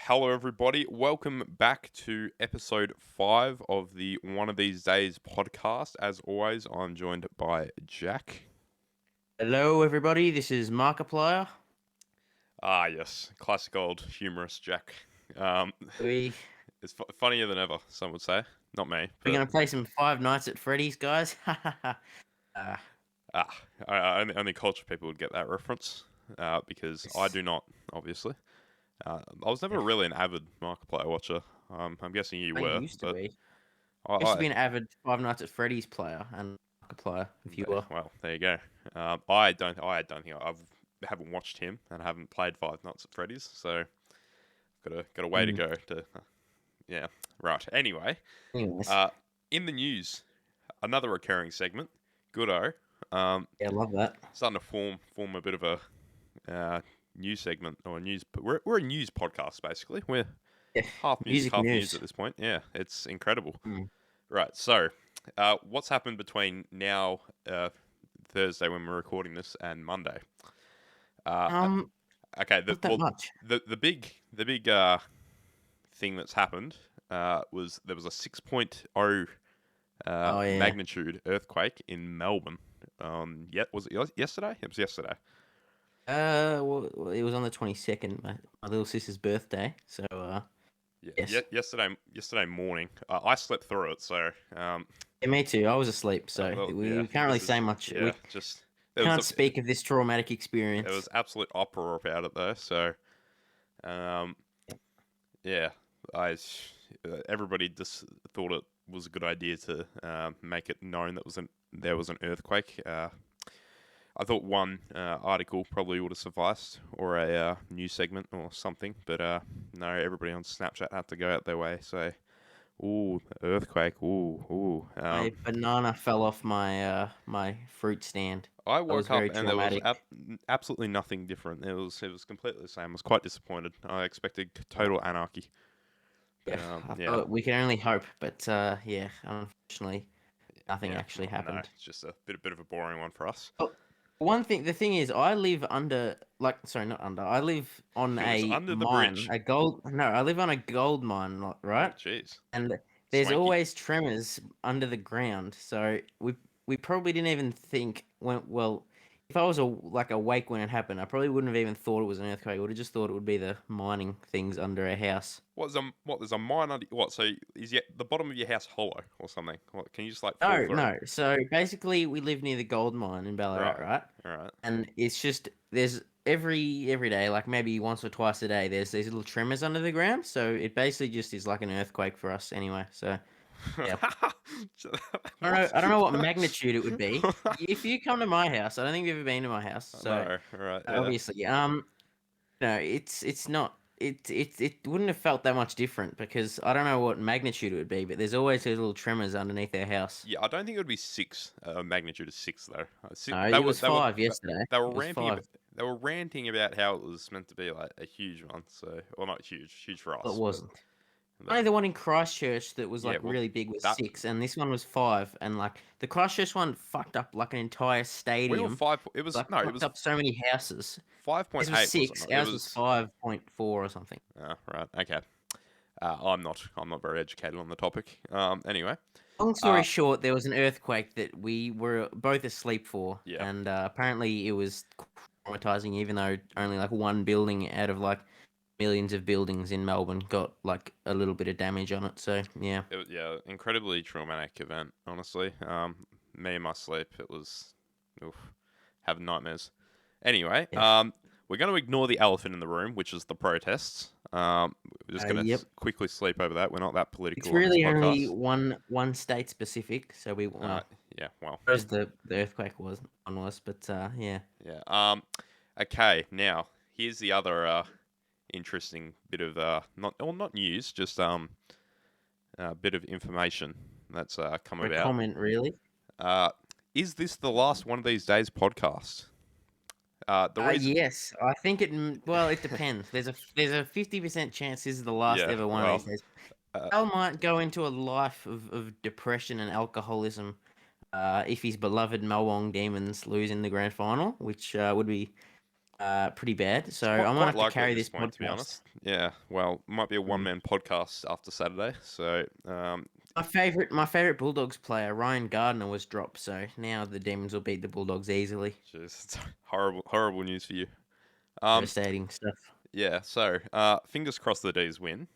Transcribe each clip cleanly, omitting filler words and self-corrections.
Hello, everybody. Welcome back to episode 5 of the One of These Days podcast. As always, I'm joined by Jack. Hello, everybody. This is Markiplier. Ah, yes, classic old humorous Jack. Um, We it's funnier than ever, some would say. Not me, we're but gonna play some Five Nights at Freddy's, guys. uh, ah, only culture people would get that reference because I yes. do not, obviously. I was never really an avid Markiplier watcher. I'm guessing you I were, used to but be. I used to I be an avid Five Nights at Freddy's player and Markiplier, if you were. Well, there you go. I don't think haven't watched him and I haven't played Five Nights at Freddy's, so got a way to Mm. go to. Yeah, right. Anyway, Anyways, uh, in the news, another recurring segment. Goodo. yeah, I love that. Starting to form a bit of a news segment or a news. We're a news podcast basically. We're Yeah, half music, music half news news. at this point. Yeah, it's incredible. Mm. Right. So, what's happened between now, Thursday when we're recording this, and Monday? Uh, uh, Um, okay. not that much. The big thing that's happened was there was a 6.0 Oh yeah. magnitude earthquake in Melbourne. Was it yesterday? It was yesterday. Well, it was on the 22nd, my little sister's birthday. So, yes. Yesterday morning. I slept through it, so Yeah, me too. I was asleep, so well, we yeah. can't really This say is much. yeah. We Just can't speak of this traumatic there experience. was absolute uproar about it though. So um, yeah, I everybody just thought it was a good idea to make it known that there was an earthquake. I thought one article probably would have sufficed, or a news segment or something, but no, everybody on Snapchat had to go out their way. So, ooh, earthquake, ooh, ooh. My banana fell off my fruit stand. I That was woke up very and there was traumatic. absolutely nothing different. It was completely the same. I was quite disappointed. I expected Uh, total anarchy. But yeah, I yeah, thought we can only hope, but yeah, unfortunately, nothing yeah, actually no, happened. it's just a bit of a boring one for us. Oh, the thing is, I live under, like, sorry, not under. I live on It was a under the mine, bridge. a gold. No, I live on a gold mine, Oh, right? jeez, And there's swanky. always tremors under the ground. So we probably didn't even think when well, if I was like awake when it happened, I probably wouldn't have even thought it was an earthquake. I would have just thought it would be the mining things under a house. There's a mine under what? So is yet the bottom of your house hollow or something? What, can you just like fall No, through? no. So basically, we live near the gold mine in Ballarat, Right. right? All right. And it's just there's every day, like maybe once or twice a day, there's these little tremors under the ground. So it basically just is like an earthquake for us anyway. So yeah. What? I don't know what magnitude it would be. If you come to my house, I don't think you've ever been to my house, so No. All right. Yeah. obviously, no, it's not. It wouldn't have felt that much different because I don't know what magnitude it would be, but there's always those little tremors underneath our house. Yeah. I don't think it would be six. Magnitude of six though. No, They it were was they were 5 yesterday. they were It was ramping 5. about. They were ranting about how it was meant to be like a huge one. So, well, not huge, huge for Well, it us, but wasn't. but Only the one in Christchurch that was yeah. like Well, really big was that 6, and this one was 5. And like the Christchurch one fucked up like an entire we were stadium, five. It was like no. It fucked was up so many houses. This was 5.8, wasn't 6. it? It Ours was was. 5.4 or something. Right. Okay. I'm not very educated on the topic. Anyway. Long Uh, story short, there was an earthquake that we were both asleep for, yeah. and apparently it was traumatizing. Even though only like one building out of like millions of buildings in Melbourne got like a little bit of damage on it. So yeah, It was incredibly traumatic event. Honestly, me and my sleep, it was, oof, having nightmares. Anyway, yeah, we're going to ignore the elephant in the room, which is the protests. We're just going to yep. quickly sleep over that. We're not that It's political on this really only podcast. one state specific. So we Uh, well, yeah, well, as the earthquake was on us, but yeah, yeah. Okay, now here's the other interesting bit of not news, just a bit of information that's come or a about. comment really. Uh, is this the last one of these days podcast? The reason, Yes, I think well, it depends. There's a 50% chance this is the last yeah, ever one of well, these days. uh, Al might go into a life of depression and alcoholism if his beloved Melbourne Demons lose in the grand final, which would be pretty bad. It's So I might quite have to likely at carry this this point, to be podcast. honest. Yeah, well, might be a Mm. one-man podcast after Saturday. So, My favorite Bulldogs player, Ryan Gardner, was dropped. So now the Demons will beat the Bulldogs easily. jeez, it's horrible news for you. Um, Devastating stuff. yeah. So, fingers crossed the D's win.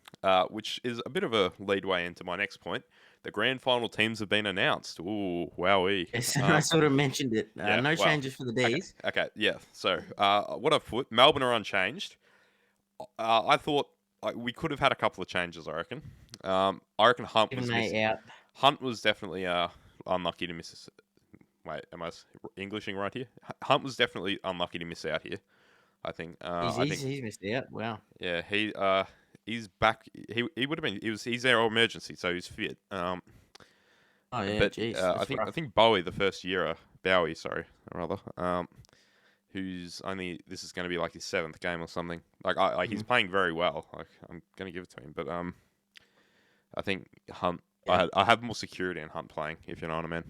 Which is a bit of a leadway into my next point. The grand final teams have been announced. Ooh, wowee. Yes, I sort of mentioned it. Yeah. No Well. changes for the Okay. D's. Okay. Yeah. So, what I've put, Melbourne are unchanged. I thought we could have had a couple of changes. I reckon Hunt Even was they missing. out. Hunt was definitely unlucky to miss. Wait, am I Englishing right here? Hunt was definitely unlucky to miss out here. I think. He's, I he's, think. he's missed out. Wow. Yeah. He's back. He would have been. He's our emergency, so he's fit. Oh yeah, But jeez, I that's think rough. Bowie the first year. Bowie, sorry, rather. Who's only this is going to be like his seventh game or something. He's Mhm. playing very well. Like I'm going to give it to him, but I think Hunt. Yeah. I have more security in Hunt playing, if you know what I mean.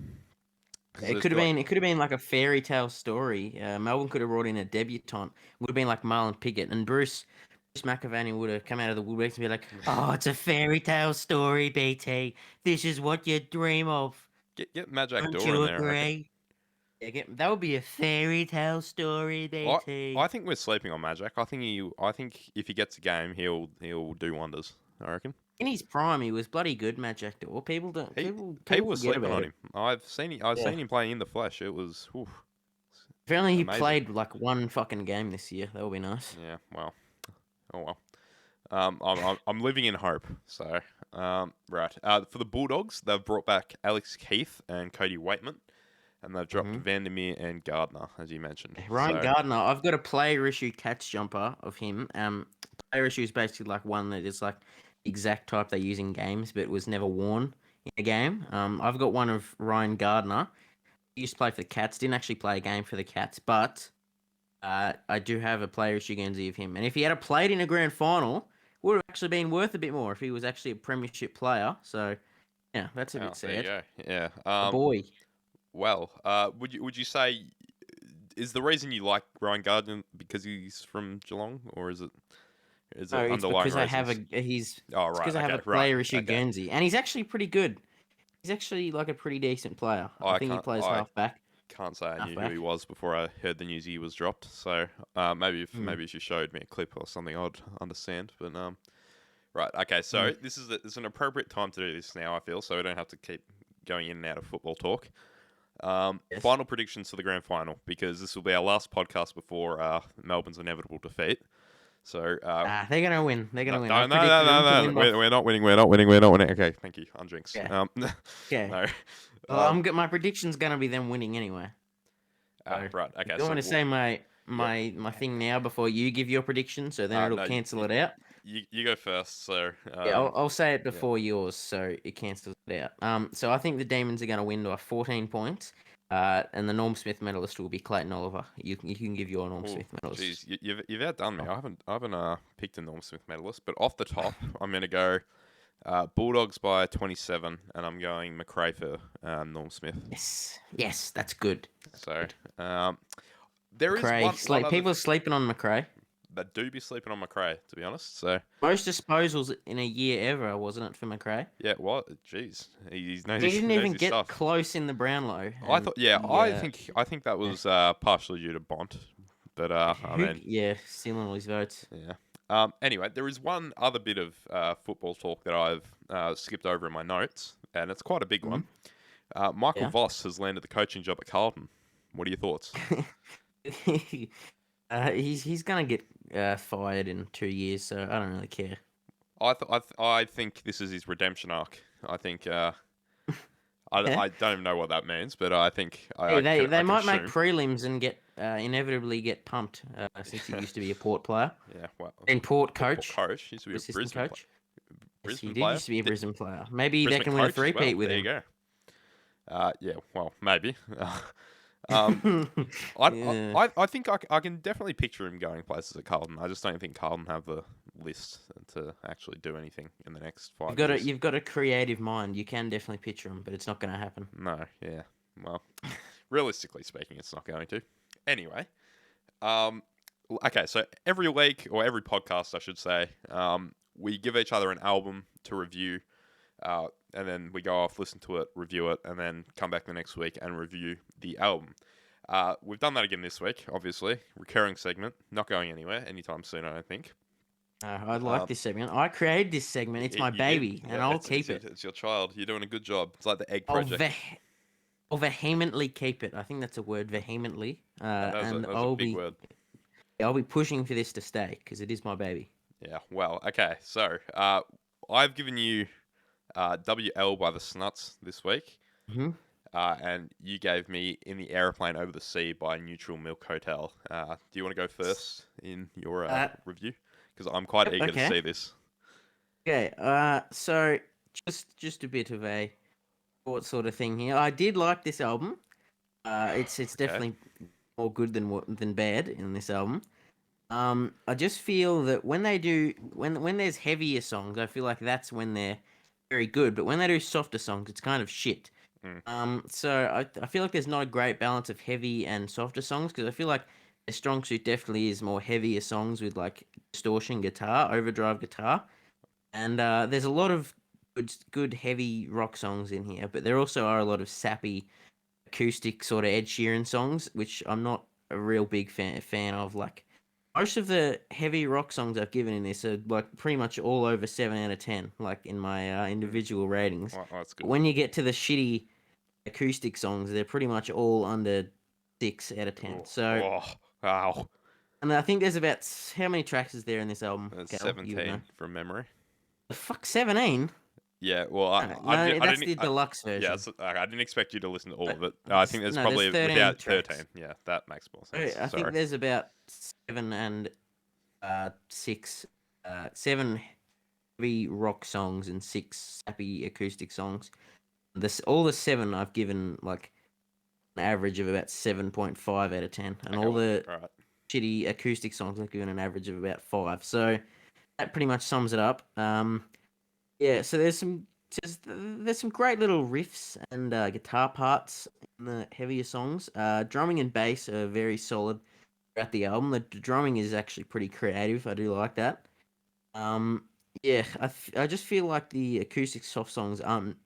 Because It there's could have like been. It could have been like a fairy tale story. Melbourne could have brought in a debutant. Would have been like Marlon Pickett and Bruce McAvaney would have come out of the woodworks and be like, "Oh, it's a fairy tale story, BT. This is what you dream of. get Majak Don't Door you in there. I reckon. agree?" Yeah, that would be a fairy tale story, I BT. I think we're sleeping on Majak. I think if he gets a game, he'll do wonders. I reckon. In his prime, he was bloody good, Matt Jack Door. People don't. He People People were forget sleeping about on it. him. I've Yeah. seen him play in the flesh. It was If only he amazing. played like one fucking game this year, that would be nice. Yeah. Well. Oh well. I'm living in hope. So, right. For the Bulldogs, they've brought back Alex Keith and Cody Waitman, and they've dropped hmm Vandermeer and Gardner, as you mentioned. Ryan So, Gardner, I've got a player issue catch jumper of him. Player issue is basically like one that is like the exact type they use in games, but was never worn in a game. I've got one of Ryan Gardner. He used to play for the Cats. Didn't actually play a game for the Cats, but I do have a player issue Guernsey of him. And if he had played in a grand final, would have actually been worth a bit more if he was actually a premiership player. So yeah, that's a bit there you sad. go. Yeah. A boy. Well, would you say is the reason you like Ryan Gardner because he's from Geelong, or is it No, it's underlying because I have reasons? he's Oh, it's right. because I have Okay. a Right. player issue Okay. Guernsey, and he's actually pretty good. He's actually like a pretty decent player. I I think he can't. plays I half back. can't say I Half knew who he back. was before I heard the news he was dropped. So Hmm. maybe if you showed me a clip or something, I'd understand. But right, okay. Hmm. So this is an appropriate time to do this now. I feel so we don't have to keep going in and out of football talk. Yes. Final predictions for the grand final because this will be our last podcast before Melbourne's inevitable defeat. So They're gonna win. They're no, gonna win. no, I've no, no, predicted them to no, no. win by. We're not winning. We're not winning. We're not winning. Okay, thank you. Unjinx. Yeah. Okay. No. Well, Um, my prediction's gonna be them winning anyway. So, right. do Okay. you want So me to say my yeah. my thing now before you give your prediction, so then it'll No. cancel it out? You go first. So Yeah, I'll say it yeah. before yours, so it cancels it out. So I think the Demons are going to win by 14 points. And the Norm Smith medalist will be Clayton Oliver. You can give your Norm Oh, Smith medalist. geez, you've outdone me. Oh, I haven't picked a Norm Smith medalist, but off the top, I'm gonna go Bulldogs by 27, and I'm going McRae for Norm Smith. yes, that's good. That's So good. there is McRae, one other people are sleeping on McRae. that do be sleeping on McRae, to be honest. So Most disposals in a year ever, wasn't it, for McRae? yeah, what? Jeez, he knows He his, didn't knows even his get stuff. close in the Brownlow, I and thought, yeah, he, I think that yeah, was partially due to Bont, but I mean, yeah, stealing all his votes. yeah. Anyway, there is one other bit of football talk that I've skipped over in my notes, and it's quite a big Hmm. one. Michael Yeah. Voss has landed the coaching job at Carlton. What are your thoughts? He's gonna get fired in 2 years, so I don't really care. I think this is his redemption arc. I think Yeah. I don't even know what that means, but I think Hey, I they can might make assume. prelims and get inevitably get pumped since he used to be a Port player, Yeah, well, then Port Port coach, coach used to be a assistant coach. Yes, he Brisbane did player, used to be a Brisbane player. Maybe they Brisbane can win a coach as well. three-peat with There you him. go. Yeah, well, maybe. um, Yeah. I think I can definitely picture him going places at Carlton. I just don't think Carlton have the list to actually do anything in the next 5 years. You've got a creative mind. You can definitely picture him, but it's not going to happen. No, yeah. Well, realistically speaking, it's not going to. Anyway, um, Okay, so every week or every podcast, I should say, we give each other an album to review, and then we go off, listen to it, review it, and then come back the next week and review the album. We've done that again this week, obviously. Recurring segment, not going anywhere anytime soon, I don't think. I like Um, this segment. I created this segment. It's my you did. baby, and I'll keep it. It's your child. You're doing a good job. It's like the egg I'll project. I'll vehemently keep it. I think that's a word, vehemently. And That was a big word. I'll be pushing for this to stay because it is my baby. Yeah, well, okay. So, I've given you WL by the Snuts this week. Hmm. And you gave me In the Aeroplane Over the Sea by Neutral Milk Hotel. Do you want to go first in your review? Because I'm quite eager to Okay. see this. Okay. So just a bit of a short sort of thing here. I did like this album. It's Okay. definitely more good than bad in this album. I just feel that when they do when there's heavier songs, I feel like that's when they're very good. But when they do softer songs, it's kind of shit. Mm. So I feel like there's not a great balance of heavy and softer songs because I feel like the strong suit definitely is more heavier songs with like distortion guitar, overdrive guitar, and there's a lot of good heavy rock songs in here. But there also are a lot of sappy acoustic sort of Ed Sheeran songs, which I'm not a real big fan of. Like most of the heavy rock songs I've given in this are like pretty much all over 7 out of 10, like in my individual ratings. Well, that's good. But when you get to the shitty acoustic songs, they're pretty much all under 6 out of 10. So, Oh, wow. and I think there's about how many tracks is there in this album? That's Gal, you would know. 17 from memory. The fuck, 17? Yeah, well, No, that's the didn't. deluxe version. I didn't expect you to listen to all But of it. I think there's no, there's probably 13 without tracks. 13. Yeah, that makes more I sense. think Sorry. there's about seven heavy rock songs and 6 sappy acoustic songs. All the seven I've given like an average of about 7.5 out of 10, and Okay, all well, the all right. shitty acoustic songs I've given an average of about 5. So that pretty much sums it up. Yeah. So there's some great little riffs and guitar parts in the heavier songs. Drumming and bass are very solid throughout the album. The drumming is actually pretty creative. I do like that. Um, yeah, I just feel like the acoustic soft songs aren't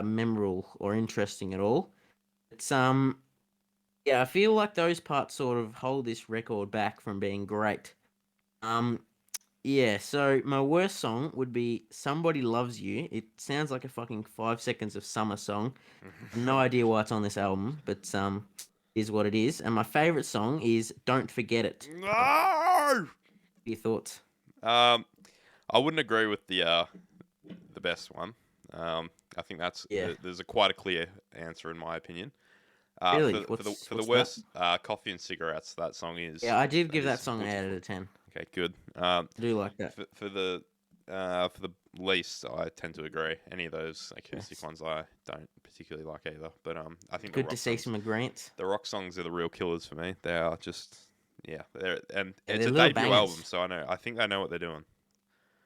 memorable or interesting at all. It's yeah, I feel like those parts sort of hold this record back from being great. Um, yeah, so my worst song would be Somebody Loves You. It sounds like a fucking 5 seconds of summer song. No idea why it's on this album, but is what it is. And my favorite song is Don't Forget It. No. Your thoughts? I wouldn't agree with the best one. I think Yeah. there's quite a clear answer in my opinion. Really? For the What's that? worst, Coffee and Cigarettes. That song Yeah, I did give that is song an 8 out beautiful. of 10. Okay, good. I do like that. For the least, I tend to agree. Any of those acoustic Yes. ones, I don't particularly like either. But I think Good to see some agreements. the rock songs are the real killers for me. They are just and Yeah, it's they're a little debut album, bangers. so I think they know what they're doing.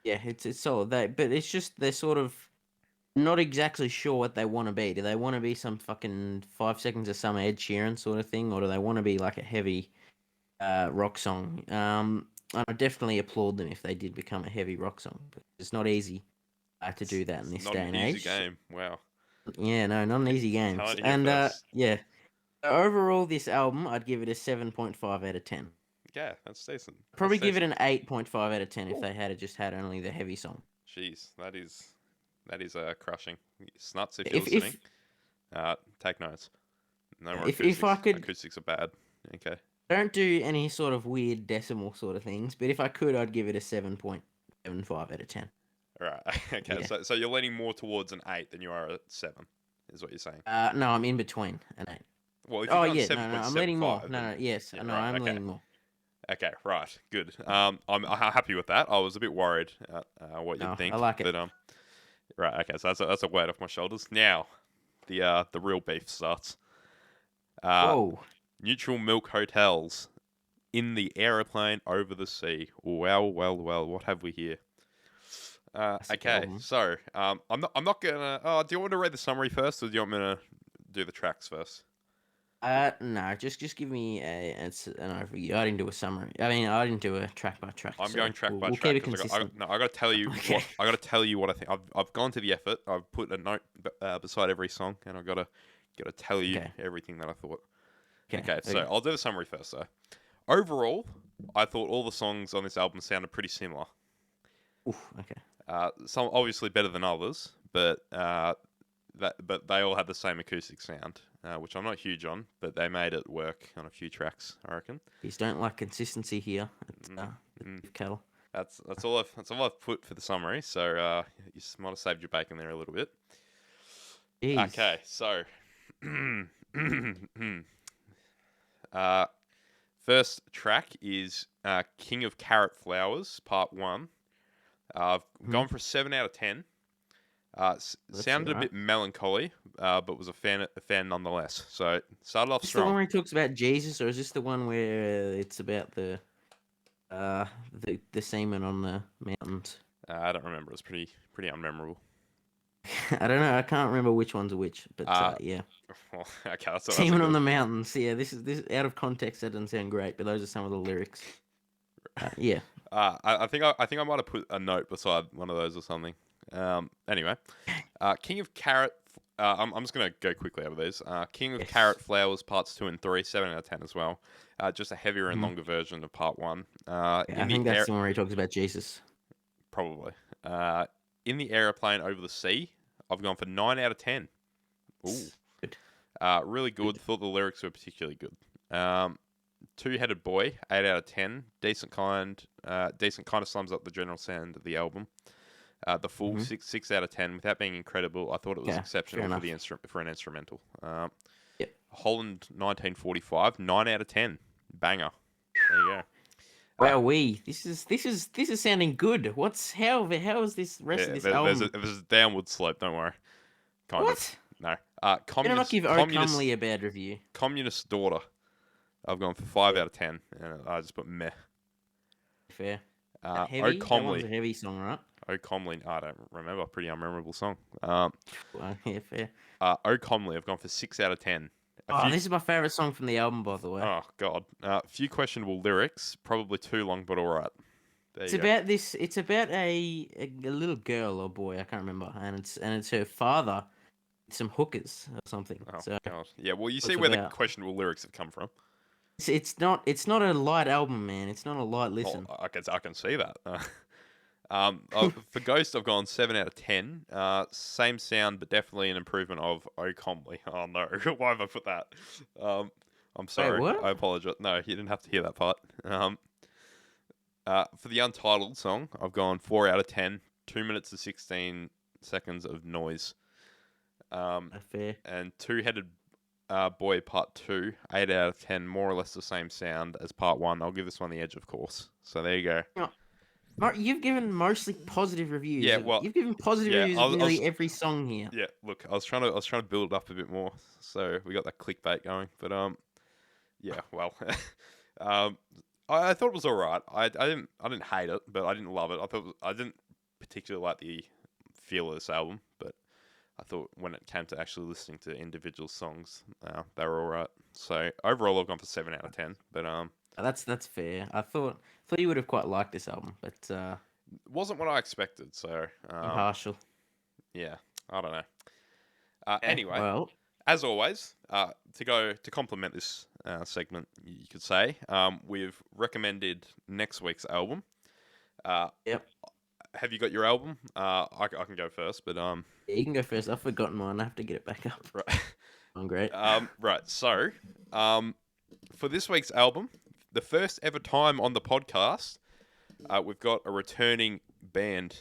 Yeah, it's solid. But it's just they're sort of not exactly sure what they want to be. Do they want to be some fucking 5 seconds of summer Ed Sheeran sort of thing, or do they want to be like a heavy rock song? I definitely applaud them if they did become a heavy rock song. But it's not easy to do that in It's this not day an and easy age. game. Wow. Yeah, no, not an easy game. Telling you here And first. yeah, overall, this album I'd give it a 7.5 out of 10. Yeah, that's decent. That's Probably give it decent. an 8.5 out of 10 if Ooh. they had just had only the heavy song. Jeez, that is crushing. Snuts, if you're If listening, if take notes. No more if I acoustics. could Acoustics are bad. Okay. don't do any sort of weird decimal sort of things, but if I could, I'd give it a 7.75 out of 10. All right. Okay. Yeah. So you're leaning more towards an 8 than you are a 7, is what you're saying. No, I'm in between an 8. Well, if you've Oh gone yeah, no, I'm leaning more. 7.75, No, then no, yes, yeah, no, right. I'm Okay. leaning more. Okay. Right. Good. I'm happy with that. I was a bit worried what No, you'd think, I like it. but right. Okay. So that's a weight off my shoulders. Now, the real beef starts. Whoa, Neutral Milk Hotels in the aeroplane over the sea. Well, well, well. What have we here? classic Okay, album. so I'm not gonna. Oh, do you want me to read the summary first, or do you want me to do the tracks first? No, just give me it's an overview. I didn't do a summary. I mean, I didn't do a track by track. I'm So going track by we'll keep track it because consistent. I got to tell you Okay. I got to tell you what I think. I've gone to the effort. I've put a note beside every song, and I got to tell you Okay. everything that I thought. Okay. Okay, so Okay. I'll do the summary first. So overall, I thought all the songs on this album sounded pretty similar. Oof. Okay. Some obviously better than others, but but they all had the same acoustic sound, which I'm not huge on, but they made it work on a few tracks, I reckon. These don't like consistency here. It's Mm, the mm. beef cattle. That's all I've put for the summary. So you might have saved your bacon there a little bit. Jeez. Okay, so uh, first track is King of Carrot Flowers, Part 1. I've Hmm. gone for a 7 out of 10. That's all Sounded a right. bit melancholy, but was a fan nonetheless. So started off Is this the one strong. where he talks about Jesus, or is this the one where it's about the semen on the mountains? I don't remember. It was pretty unmemorable. I don't know. I can't remember which one's which, but Uh, yeah. well, okay, that's a Semen on good. the mountains. Yeah, this out of context. That doesn't sound great, but those are some of the lyrics. Yeah. I think I might have put a note beside one of those or something. Anyway, King of Carrot. I'm just gonna go quickly over these. King of Yes. Carrot Flowers parts 2 and 3, 7 out of 10 as well. Just a heavier and Hmm. longer version of part 1. Yeah, In I the think that's air, the one where he talks about Jesus. probably. In the aeroplane over the sea, I've gone for 9 out of 10. Ooh, Good. really good. Good. Thought the lyrics were particularly good. Two-headed boy, 8 out of 10. Decent kind of sums up the general sound of the album. The full Hmm. six out of 10 without being incredible. I thought it was Okay. Fair exceptional for enough. for an instrumental. Yep. Holland 1945, 9 out of 10. Banger. There you go. Uh, Wow, this is sounding good. How is this rest of yeah, this album? there's a downward slope. Don't worry. Kind of. What? No. Better not give O Comely a bad review. Communist daughter. I've gone for 5 Yeah, out of 10. And I just put meh. fair. That O heavy? That one's Comely. a heavy song, right? O Comely. I don't remember. Pretty unmemorable song. Well, yeah, fair. O Comely. I've gone for 6 out of 10. A Oh, few. this is my favorite song from the album, by the way. Oh God. A few questionable lyrics. Probably too long, but all right. There It's you go. about this. It's about a little girl or boy, I can't remember, and it's her father, some hookers or something. Oh So God. Yeah. Well, you see it's where the about. questionable lyrics have come from. It's not a light album, man. It's not a light Well, listen. I can see that. For Ghost, I've gone 7 out of 10. Same sound, but definitely an improvement of O Comely. Oh no, why have I put that? I'm Wait, sorry. what? I apologize. No, you didn't have to hear that part. For the Untitled song, I've gone 4 out of 10. 2 minutes and 16 seconds of noise. Fair. And Two-Headed Boy Part 2, 8 out of 10. More or less the same sound as Part 1. I'll give this one the edge, of course. So there you go. You know, you've given mostly positive reviews. Yeah, well, You've given positive yeah, reviews of nearly every song here. yeah. Look, I was trying to build it up a bit more, so we got that clickbait going. But yeah, well, um, I thought it was all right. I didn't hate it, but I didn't love it. I didn't particularly like the feel of this album, but I thought when it came to actually listening to individual songs, they were all right. So overall, I've gone for 7 out of 10. But That's fair. I thought you would have quite liked this album, but wasn't what I expected. So impartial. yeah, I don't know. Yeah. Anyway, Well, as always, to complement this segment, you could say we've recommended next week's album. Uh, yep. have you got your album? I can go first, but Yeah, you can go first. I've forgotten mine. I have to get it back up. right, I'm great. right. So, for this week's album, the first ever time on the podcast, we've got a returning band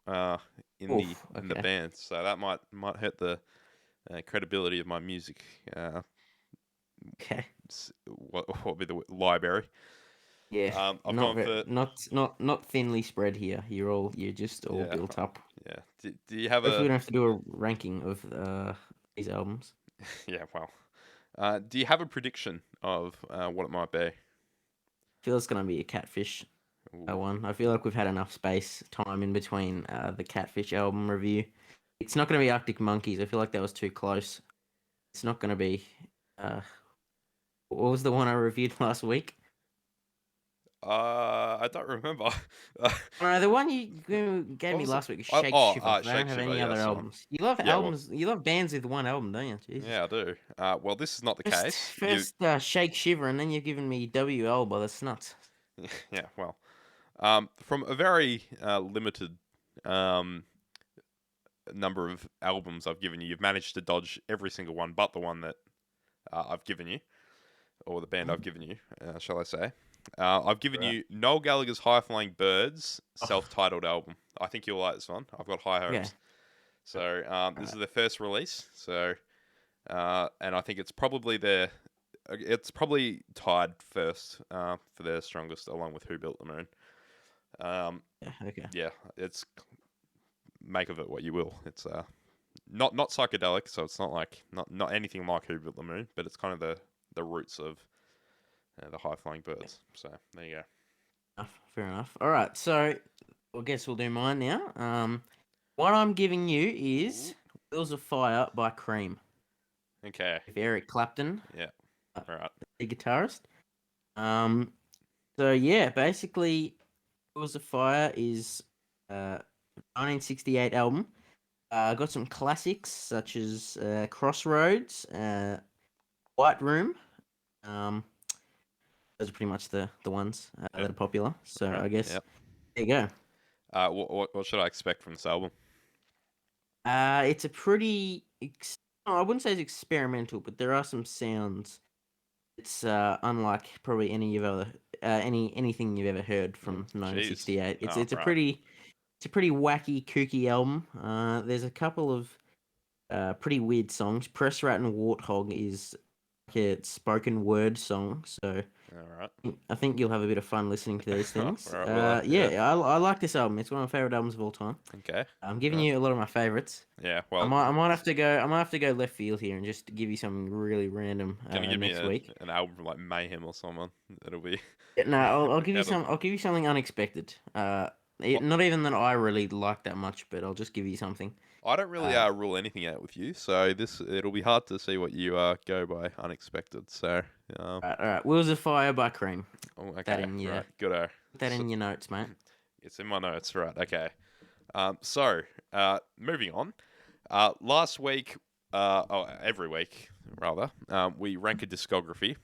Oof. in the Okay. band, so that might hurt the credibility of my music. Okay. What would be the library? Yeah. I've Not gone very, for not thinly spread here. You're just all yeah, built up. yeah. Do you have Hopefully, we a don't have to do a ranking of these albums. yeah? Well, do you have a prediction of what it might be? I feel it's gonna be a Catfish Ooh, one. I feel like we've had enough time in between the Catfish album review. It's not gonna be Arctic Monkeys. I feel like that was too close. It's not gonna be. Uh, What was the one I reviewed last week? I don't remember. No, the one you gave What me was it? last week was Shake Oh, Shiver. 'Cause I don't Shake have Shiver. any Yeah, other that's the one. albums. You love Yeah, well, albums. You love bands with one album, don't you? Jesus. yeah, I do. Well, this is not the First, case. first Shake Shiver, and then you've given me WL by the Snuts. Yeah, well, from a very limited um, number of albums I've given you, you've managed to dodge every single one, but the one that I've given you, or the band I've given you, shall I say? I've given Right. you Noel Gallagher's High Flying Birds Oh, self-titled album. I think you'll like this one. I've got high okay. hopes. So this Alright. is their first release. So and I think it's probably tied first for their strongest, along with Who Built the Moon. Um, Yeah, okay. yeah, it's make of it what you will. It's not psychedelic, so it's not like not anything like Who Built the Moon, but it's kind of the roots of the High Flying Birds. So there you Fair enough. All right, so I guess we'll do mine now. What I'm giving you is go. "Wheels of Fire" by Cream, Okay. with Eric Clapton, Yeah. uh, All right. the guitarist. Um, so yeah, basically, "Wheels of Fire" is 1968 album. Got some classics such as "Crossroads," "White Room." Um, those are pretty much the ones Yep. that are popular. So All right. I guess Yep. there you go. What should I expect from this album? It's a pretty. No, I wouldn't say it's experimental, but there are some sounds. It's unlike probably anything you've ever heard from Jeez. 1968. It's Oh, it's a right. pretty it's a pretty wacky, kooky album. There's a couple of pretty weird songs. "Press Rat and Warthog" is like a spoken word song, so All right. I think you'll have a bit of fun listening to these All things. right. Well, yeah. Yeah, I like this album. It's one of my favorite albums of all time. Okay. I'm giving Right. you a lot of my favorites. Yeah. I Well, might I might have to go I might have to go left field here and just give you something really random gonna give me next week. an album from like Mayhem or someone. That'll be Yeah, no, I'll give you out of I'll give you something unexpected. what Not even that I really like that much, but I'll just give you something. I don't really Uh, rule anything out with you, so it'll be hard to see what you go by unexpected. So um, all right. "Wheels of Fire" by Cream. oh, Put that okay, in your right, good. put that in your notes, mate. It's in my notes, right? Okay. So moving on. Last week, every week rather, we rank a discography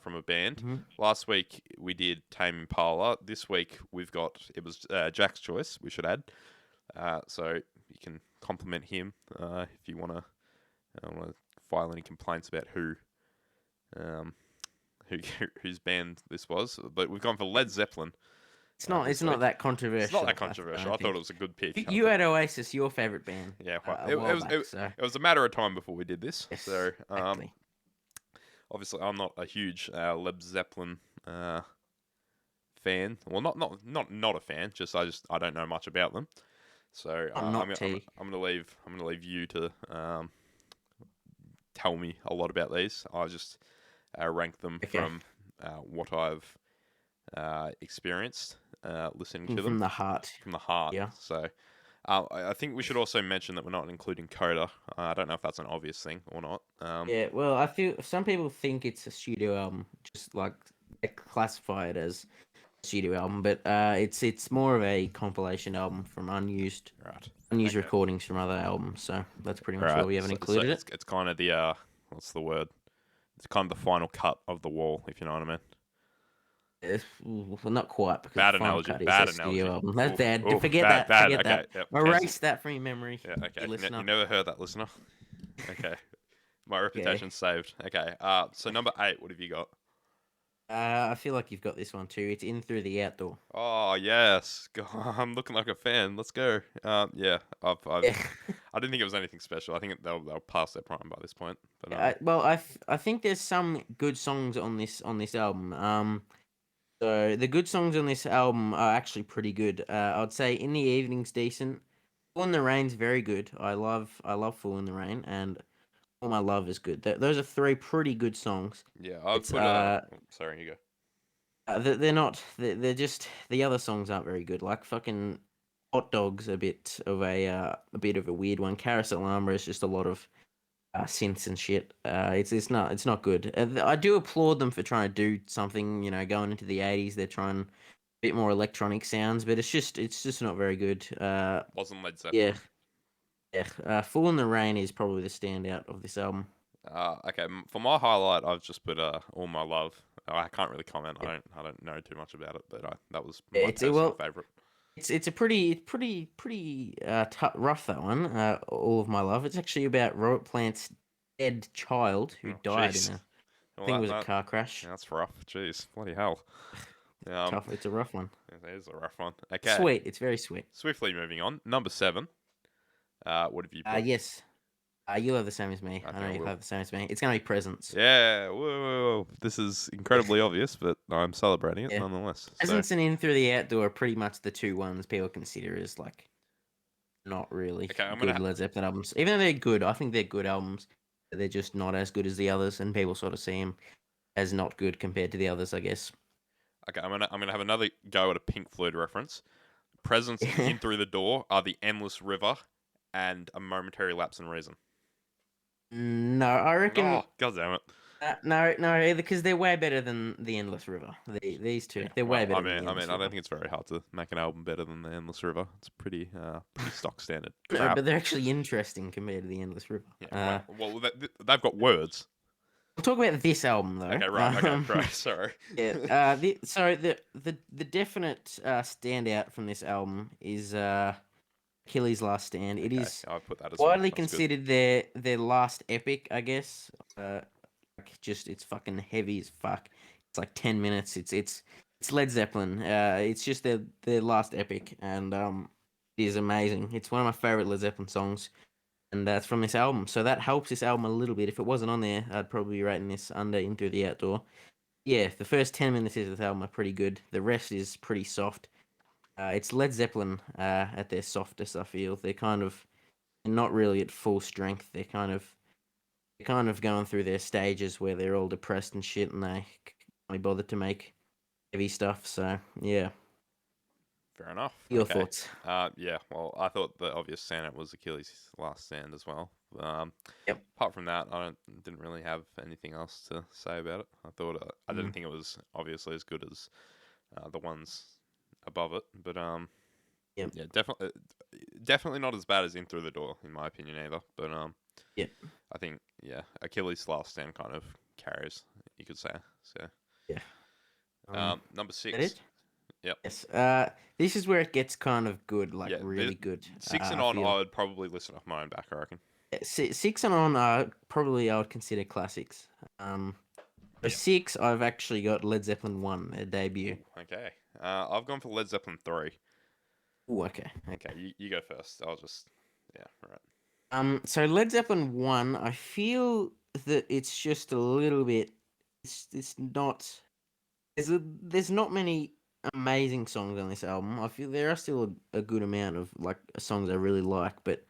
from a band. Hmm. Last week we did Tame Impala. This week it was Jack's choice. We should add. So you can compliment him if you want to file any complaints about um, who whose band this was. But we've gone for Led Zeppelin It's this not week. that It's not controversial. that I controversial. I don't thought it think. was a good pick. You had Oasis, your favorite band, Yeah, well, a while back. So it was a matter of time before we did this. yes, So exactly. obviously, I'm not a huge Led Zeppelin fan. Well, not a fan. I don't know much about them. So Not tea. I'm gonna leave you to tell me a lot about these. I just rank them Okay, from what I've experienced listening to them from the heart. from the heart. Yeah. So I think we should also mention that we're not including Coda. I don't know if that's an obvious thing or not. Yeah, well, I feel some people think it's a studio album, just like they classify it as a studio album, but it's more of a compilation album from Right. unused Okay. recordings from other albums. So that's pretty much why Right. we haven't So included it. it's kind of the what's the word? It's kind of the final cut of the wall, if you know what I mean. Well, not quite because Bad Final analogy. Cut is Bad a studio analogy. album. That's Oof. bad. Oof. Forget Bad. that. Bad. Forget Okay. that. Yep. Cancel. Erase that from your memory, Yeah. Okay. you listener. You never heard that, listener. Okay. My Okay. reputation's saved. Okay. So number 8. What have you got? I feel like you've got this one too. It's "In Through the Outdoor." Oh yes, God, I'm looking like a fan. Let's go. Yeah, Yeah. I didn't think it was anything special. I think they'll pass their prime by this point. But Well, I think there's some good songs on this album. So the good songs on this album are actually pretty good. I'd say "In the Evening's" decent. "Fool in the Rain's" very good. I love "Fool in the Rain," and "All My Love" is good. Those are three pretty good songs. yeah, I've It's put sorry, you go. they're not they're just the other songs aren't very good. Like fucking "Hot Dog's" a bit of a bit of a weird one. "Carousel Armor" is just a lot of synths and shit. It's not good. I do applaud them for trying to do something. Going into the '80s, they're trying a bit more electronic sounds, but it's just not very good. Wasn't Led Yeah, Zeppelin. yeah. "Fool in the Rain" is probably the standout of this album. Okay, for my highlight, I've just put "All My Love." I can't really comment. Yeah. I don't know too much about it, but that was my It's it, personal well, favorite. it's a pretty rough, that one. "All of My Love." It's actually about Robert Plant's dead child who Oh, died in jeez. a I Well, think it was a car crash. that's rough. Jeez, bloody hell. Um, Tough. It's a rough one. it is a rough one. Okay, Sweet. It's very sweet. swiftly moving on. Number 7. What have you put? Yes. You'll have the same as me. I I think know I you'll will. have the same as me. It's gonna be Presents. Yeah, whoa, whoa, whoa. This is incredibly obvious, but I'm celebrating it Yeah. nonetheless. So, Presents and In Through the Outdoor are pretty much the two ones people consider as like not really okay, good Led Zeppelin albums. Even though they're good, I think they're good albums. They're just not as good as the others, and people sort of see them as not good compared to the others, I guess. I'm gonna have another go at a Pink Floyd reference. Presence and Yeah. In Through the Door are the Endless River and A Momentary Lapse in Reason. No, I reckon Oh, god damn it. no, because they're way better than the Endless River. These two, Yeah, they're way well, better than the I Endless don't River. think it's very hard to make an album better than the Endless River. It's pretty stock standard No, crap. but they're actually interesting compared to the Endless River. Yeah, well, they've got words. We'll talk about this album though. Okay, right. Okay, right. Sorry. Yeah. The definite standout from this album is Achilles' Last Stand. It Okay, is I'll put that as well. widely That's good. considered their last epic, I guess. It's fucking heavy as fuck. It's like 10 minutes. It's Led Zeppelin. It's just their last epic, and it is amazing. It's one of my favorite Led Zeppelin songs, and that's from this album. So that helps this album a little bit. If it wasn't on there, I'd probably be rating this under Into the Outdoor. Yeah, the first 10 minutes of the album are pretty good. The rest is pretty soft. It's Led Zeppelin at their softest. I feel they're kind of not really at full strength. They're kind of going through their stages where they're all depressed and shit, and they can't be bothered to make heavy stuff. So yeah, Fair enough. your Okay. thoughts? Yeah. Well, I thought the obvious standout was Achilles' Last Stand as well. Um, Yep. apart from that, didn't really have anything else to say about it. I didn't Mm. think it was obviously as good as the ones above it, but Yep. yeah, definitely not as bad as In Through the Door in my opinion either. But Yep. I think yeah, Achilles' Last Stand kind of carries, you could say. So Yeah. number That 6. it? Yep. Yes. This is where it gets kind of good, like Yeah, really good. 6 and I on, feel. I would probably listen off my own back. I reckon. Six and on probably I would consider classics. For Yeah. six, I've actually got Led Zeppelin 1, their debut. Okay. I've gone for Led Zeppelin 3. Oh, okay. Okay, you go first. I'll just. Yeah, right. So Led Zeppelin 1, I feel that it's just a little bit. It's not. There's not many amazing songs on this album. I feel there are still a good amount of like songs I really like, but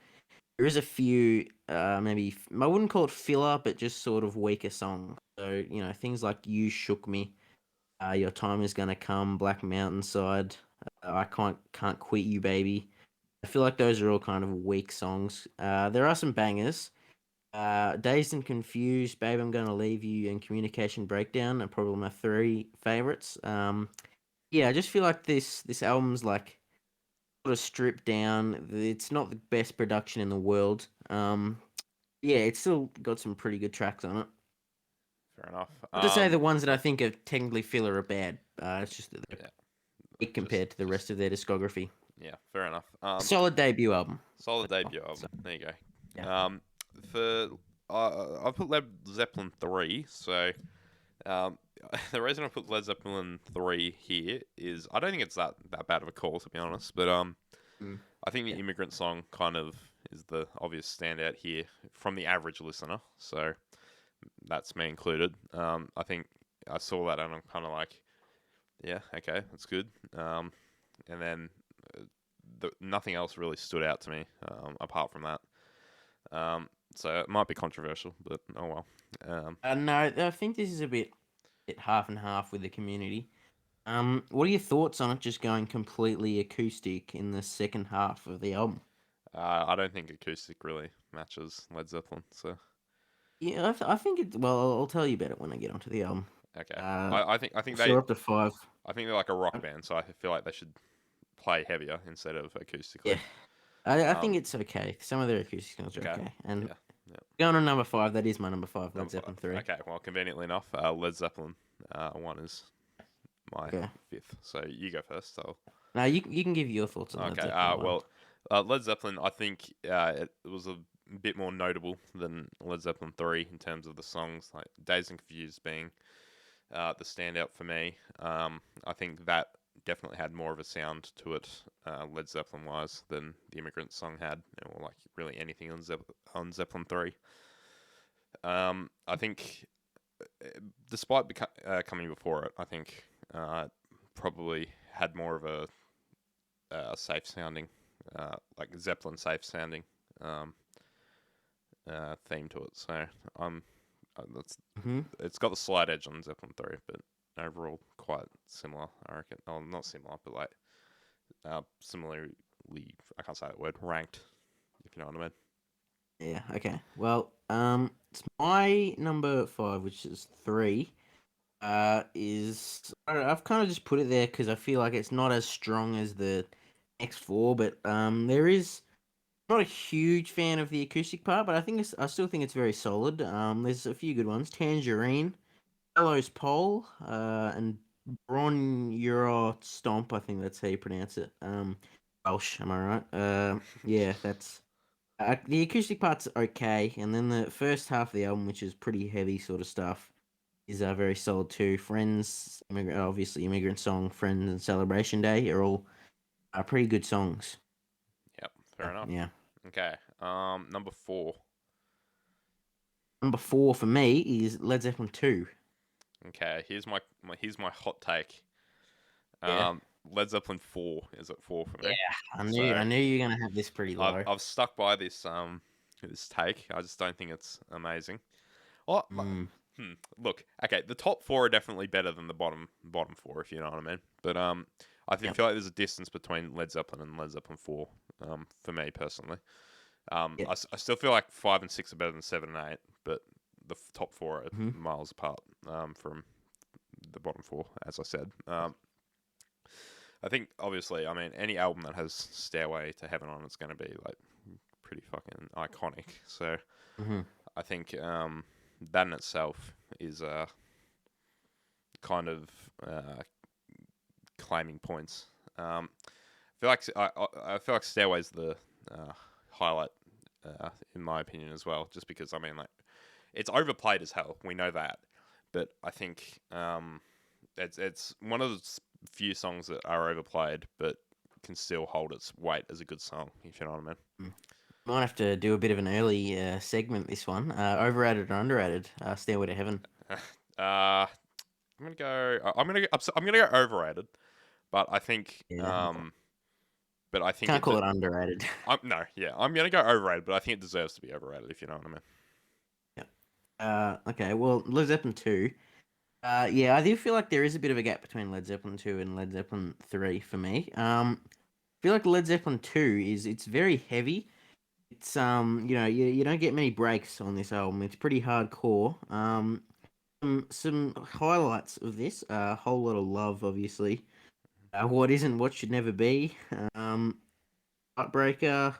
there is a few, maybe I wouldn't call it filler, but just sort of weaker songs. So things like "You Shook Me," "Your Time Is Gonna Come," "Black Mountainside," "I Can't Quit You, Baby." I feel like those are all kind of weak songs. There are some bangers. "Dazed and Confused," "Babe, I'm Gonna Leave You," and "Communication Breakdown" are probably my three favorites. Yeah, I just feel like this album's like sort of stripped down. It's not the best production in the world. Yeah, it's still got some pretty good tracks on it. Fair enough. Not to say the ones that I think are technically filler are bad. It's just that they're Yeah, weak just compared to the rest of their discography. yeah, fair enough. Solid debut album. Solid as well. debut album. So There you yeah. go. For I put Led Zeppelin 3. So um, the reason I put Led Zeppelin 3 here is I don't think it's that bad of a call to be honest, but Mm, I think the yeah. Immigrant Song kind of is the obvious standout here from the average listener. So that's me included. I think I saw that and I'm kind of like, yeah, okay, that's good. And then nothing else really stood out to me apart from that. So it might be controversial, but oh well. No, I think this is a bit half and half with the community. What are your thoughts on it just going completely acoustic in the second half of the album? I don't think acoustic really matches Led Zeppelin. So Yeah, I think it. Well, I'll tell you about it when I get onto the album. Okay. Uh, I think so we're up to five. they're like a rock Uh, band, so I feel like they should play heavier instead of acoustically. Yeah, I think Um, it's okay. Some of their acoustic songs are okay. okay. And Yeah. Yeah. going on number five, that is my number five, Led Number Zeppelin five. 3. Okay. Well, conveniently enough, Led Zeppelin one is my Okay. fifth. So you go first. So Now you can give your thoughts on Led okay. Zeppelin 1. Led Zeppelin, I think it was a bit more notable than Led Zeppelin 3 in terms of the songs, like Dazed and Confused being the standout for me. I think that definitely had more of a sound to it, Led Zeppelin wise, than the Immigrant song had, or like really anything on Zeppelin 3. I think, despite coming before it, I think it probably had more of a safe sounding, like Zeppelin safe sounding um, theme to it. So that's Hmm. it's got the slight edge on Zeppelin 3, but overall quite similar, I reckon. Oh, not similar, but like similarly, I can't say that word, ranked, if you know what I mean. Yeah. Okay. Well, it's my number five, which is three. Is I don't know, I've kind of just put it there because I feel like it's not as strong as the next four, but there is. Not a huge fan of the acoustic part, but I still think it's very solid. There's a few good ones. Tangerine, Bellows Pole, and Bron Euro Stomp. I think that's how you pronounce it. Welsh, am I right? Yeah, that's the acoustic part's okay, and then the first half of the album, which is pretty heavy sort of stuff, is very solid too. Friends, obviously Immigrant Song, Friends, and Celebration Day are all pretty good songs. Yep, fair enough. Yeah. Okay, number four. Number four for me is Led Zeppelin 2. Okay, here's my hot take. Yeah. Led Zeppelin 4 is at 4 for Yeah. me. I So knew you were gonna have this pretty low. I've stuck by this take. I just don't think it's amazing. Oh, Mm. look, okay, the top four are definitely better than the bottom four, if you know what I mean. But Yep. feel like there's a distance between Led Zeppelin and Led Zeppelin 4. For me personally, Yep. I still feel like 5 and 6 are better than 7 and 8, but the top four are Hmm. miles apart from the bottom four, as I said. I think obviously, I mean, any album that has Stairway to Heaven on it's going to be like pretty fucking iconic. So Hmm. I think that in itself is kind of claiming points. I feel like Stairway's the uh, highlight in my opinion as well, just because I mean like it's overplayed as hell. We know that, but I think it's one of the few songs that are overplayed, but can still hold its weight as a good song. If you know what Might have to do a bit of an early segment. This one, overrated or underrated? Stairway to Heaven. I mean. I'm gonna go. I'm gonna go overrated, but I think. Yeah. But I think Can't call it underrated. no, yeah, I'm gonna go overrated, but I think it deserves to be overrated. If you know what I mean. Yeah. Okay. Well, Led Zeppelin 2. Yeah, I do feel like there is a bit of a gap between Led Zeppelin 2 and Led Zeppelin 3 for me. I feel like Led Zeppelin 2 it's very heavy. It's you don't get many breaks on this album. It's pretty hardcore. Some highlights of this, a whole lot of love, obviously. What isn't, what should never be. Um, Heartbreaker,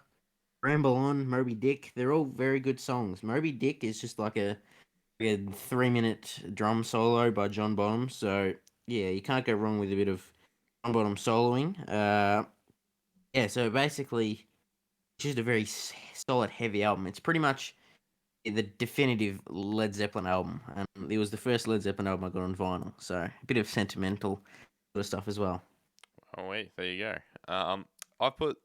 Ramble On, Moby Dick. They're all very good songs. Moby Dick is just like a 3 minute drum solo by John Bonham. So yeah, you can't go wrong with a bit of John Bonham soloing. Yeah. So basically, it's just a very solid, heavy album. It's pretty much the definitive Led Zeppelin album, and it was the first Led Zeppelin album I got on vinyl. So a bit of sentimental sort of stuff as well. Oh wait, there you go. I've put.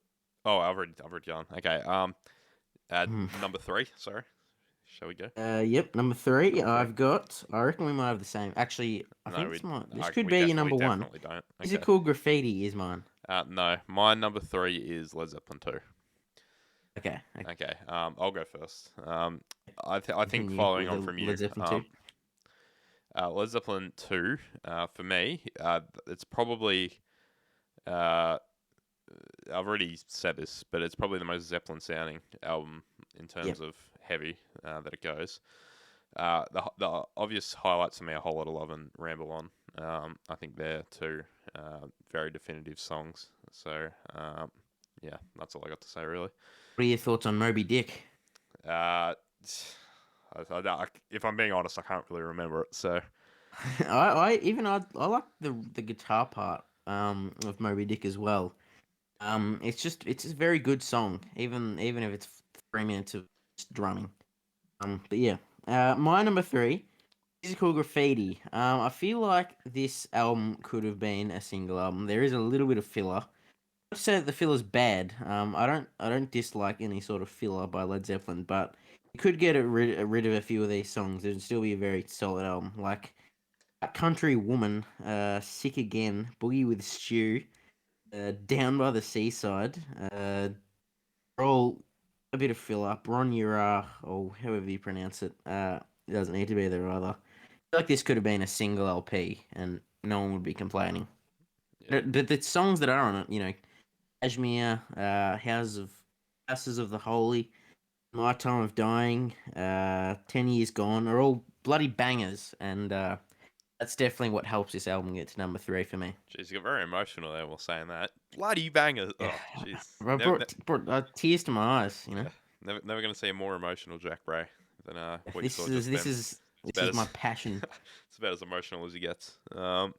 Oh, I've already done. Okay. Mhm. Number three. Sorry. Shall we go? Yep, number three. Number three. I've got. I reckon we might have the same. Actually, I No, think it's mine. This could we be your number one. definitely don't. Is it Okay. called Graffiti? Is mine. No, my number three is Led Zeppelin 2. Okay. Okay. Okay. I'll go first. I think Continue following with on the from you, Led Zeppelin two. Led Zeppelin 2, for me, it's probably, uh, I've already said this, but it's probably the most Zeppelin sounding album in Yep. terms of heavy that it goes. The obvious highlights to me are Whole Lotta Love and Ramble On. I think they're two very definitive songs. So yeah, that's all I got to say really. What are your thoughts on Moby Dick? Uh, if I'm being honest, I can't really remember it. So I like the guitar part of Moby Dick as well. It's a very good song, even if it's 3 minutes of just drumming. But yeah, my number three, Physical Graffiti. I feel like this album could have been a single album. There is a little bit of filler. Not to say that the filler's bad. I don't dislike any sort of filler by Led Zeppelin, but you could get rid of a few of these songs. It'd still be a very solid album. Like Country Woman, Sick Again, Boogie with Stew, Down by the Seaside, all a bit of filler. Bron or however you pronounce it. It doesn't need to be there either. I feel like this could have been a single LP and no one would be complaining. yeah, The songs that are on it, Kashmir, Houses of the Holy, My Time of Dying, 10 Years Gone are all bloody bangers, and that's definitely what helps this album get to number three for me. jeez, you got very emotional there while saying that. Bloody banger! Yeah, Oh, jeez. I brought tears to my eyes. Yeah, never gonna see a more emotional Jack Bray than what you This saw is just this then. is It's this about is my as passion. it's about as emotional as he gets. Mm.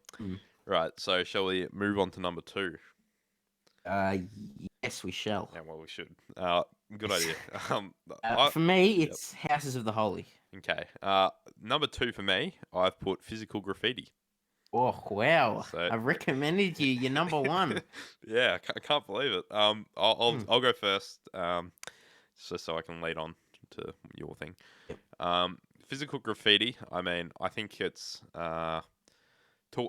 Right. So shall we move on to number two? Uh, yes, we shall. Yeah, well, we should. Good idea. I For me, Yep. it's Houses of the Holy. Okay. Number two for me, I've put Physical Graffiti. Oh wow! So I recommended you. You're number one. yeah, I can't believe it. Hmm. I'll go first. So I can lead on to your thing. Yep. Physical Graffiti. I mean, I think it's well,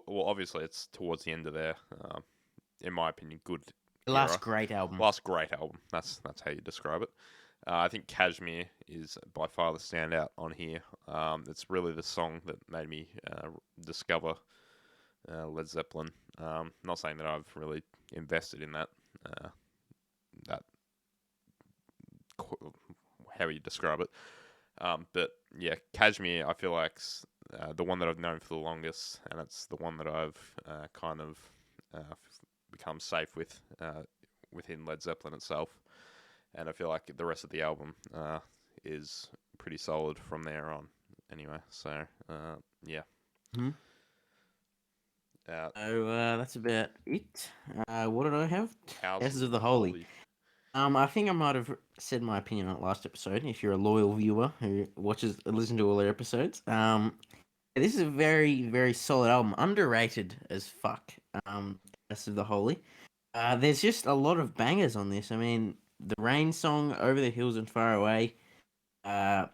obviously it's towards the end of their, in my opinion, good The last era. great album. Last great album. That's how you describe it. I think Kashmir is by far the standout on here. It's really the song that made me discover Led Zeppelin. Not saying that I've really invested in uh, that how you describe it. But yeah, Kashmir, I feel like the one that I've known for the longest, and it's the one that I've kind of become safe with within Led Zeppelin itself. And I feel like the rest of the album is pretty solid from there on. Anyway, so yeah. Hmm. Uh, So that's about it. What did I have? Houses Houses of of the the Holy. Holy. I think I might have said my opinion on it last episode. If you're a loyal viewer who watches, listen to all their episodes, this is a very, very solid album. Underrated as fuck. Houses of the Holy. There's just a lot of bangers on this. I mean, the Rain song, Over the Hills and Far Away, uh,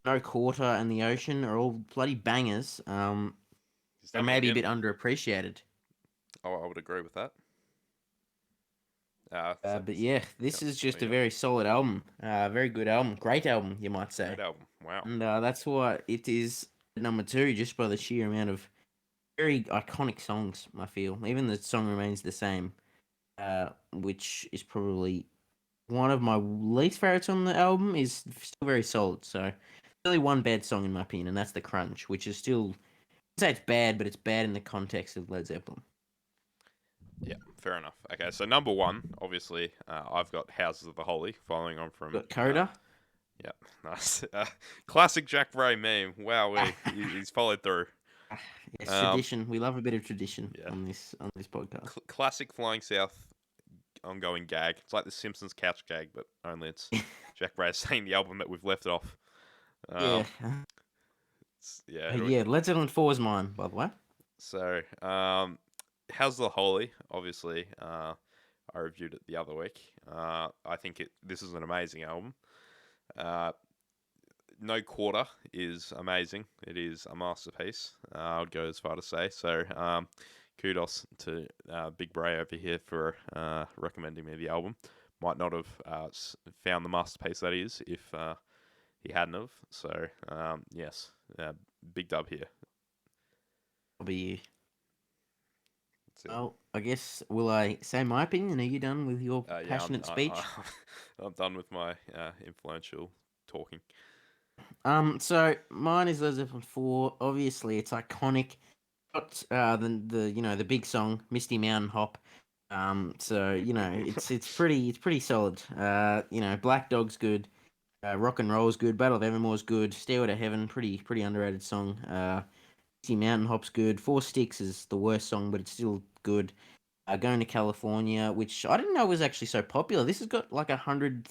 No Quarter and the Ocean are all bloody bangers. He's They're done it maybe a again. bit underappreciated. I would agree with that. But yeah, Yep, this is there just you a go. very solid album. Very good album. Great album, you might say. Great album. Wow. And that's why it is number two, just by the sheer amount of very iconic songs, I feel. Even the song remains the same, which is probably one of my least favorites on the album, is still very solid. So, only one bad song in my opinion, and that's The Crunch, which is still, I'd say it's bad, but it's bad in the context of Led Zeppelin. Yeah, fair enough. Okay, so number one, obviously, I've got Houses of the Holy, following on from. Got Coda. Yeah, nice. Classic Jack Bray meme. Wow, he's followed through. Yes, Um, tradition. We love a bit of tradition yeah, on this podcast. classic Flying South ongoing gag. It's like the Simpsons couch gag, but only it's Jack Bray saying the album that we've left off. Yeah. Um, yeah. Yeah, Led Zeppelin 4 is mine, by the way. So, how's the Holy? Obviously, I reviewed it the other week. I think this is an amazing album. Uh, no Quarter is amazing. It is a masterpiece. I would go as far to say. So, kudos to Big Bray over here for recommending me the album. Might not have found the masterpiece that is if he hadn't have. So, yes, big dub here. I'll be you. That's it. Well, I guess, will I say my opinion? Are you done with your Yeah, passionate speech? I'm done with my influential talking. So mine is Led Zeppelin 4. Obviously, it's iconic. Got the big song Misty Mountain Hop. So it's pretty solid. Black Dog's good. Rock and Roll's good. Battle of Evermore's good. Stairway to Heaven, pretty underrated song. Misty Mountain Hop's good. Four Sticks is the worst song, but it's still good. Going to California, which I didn't know was actually so popular. This has got like 100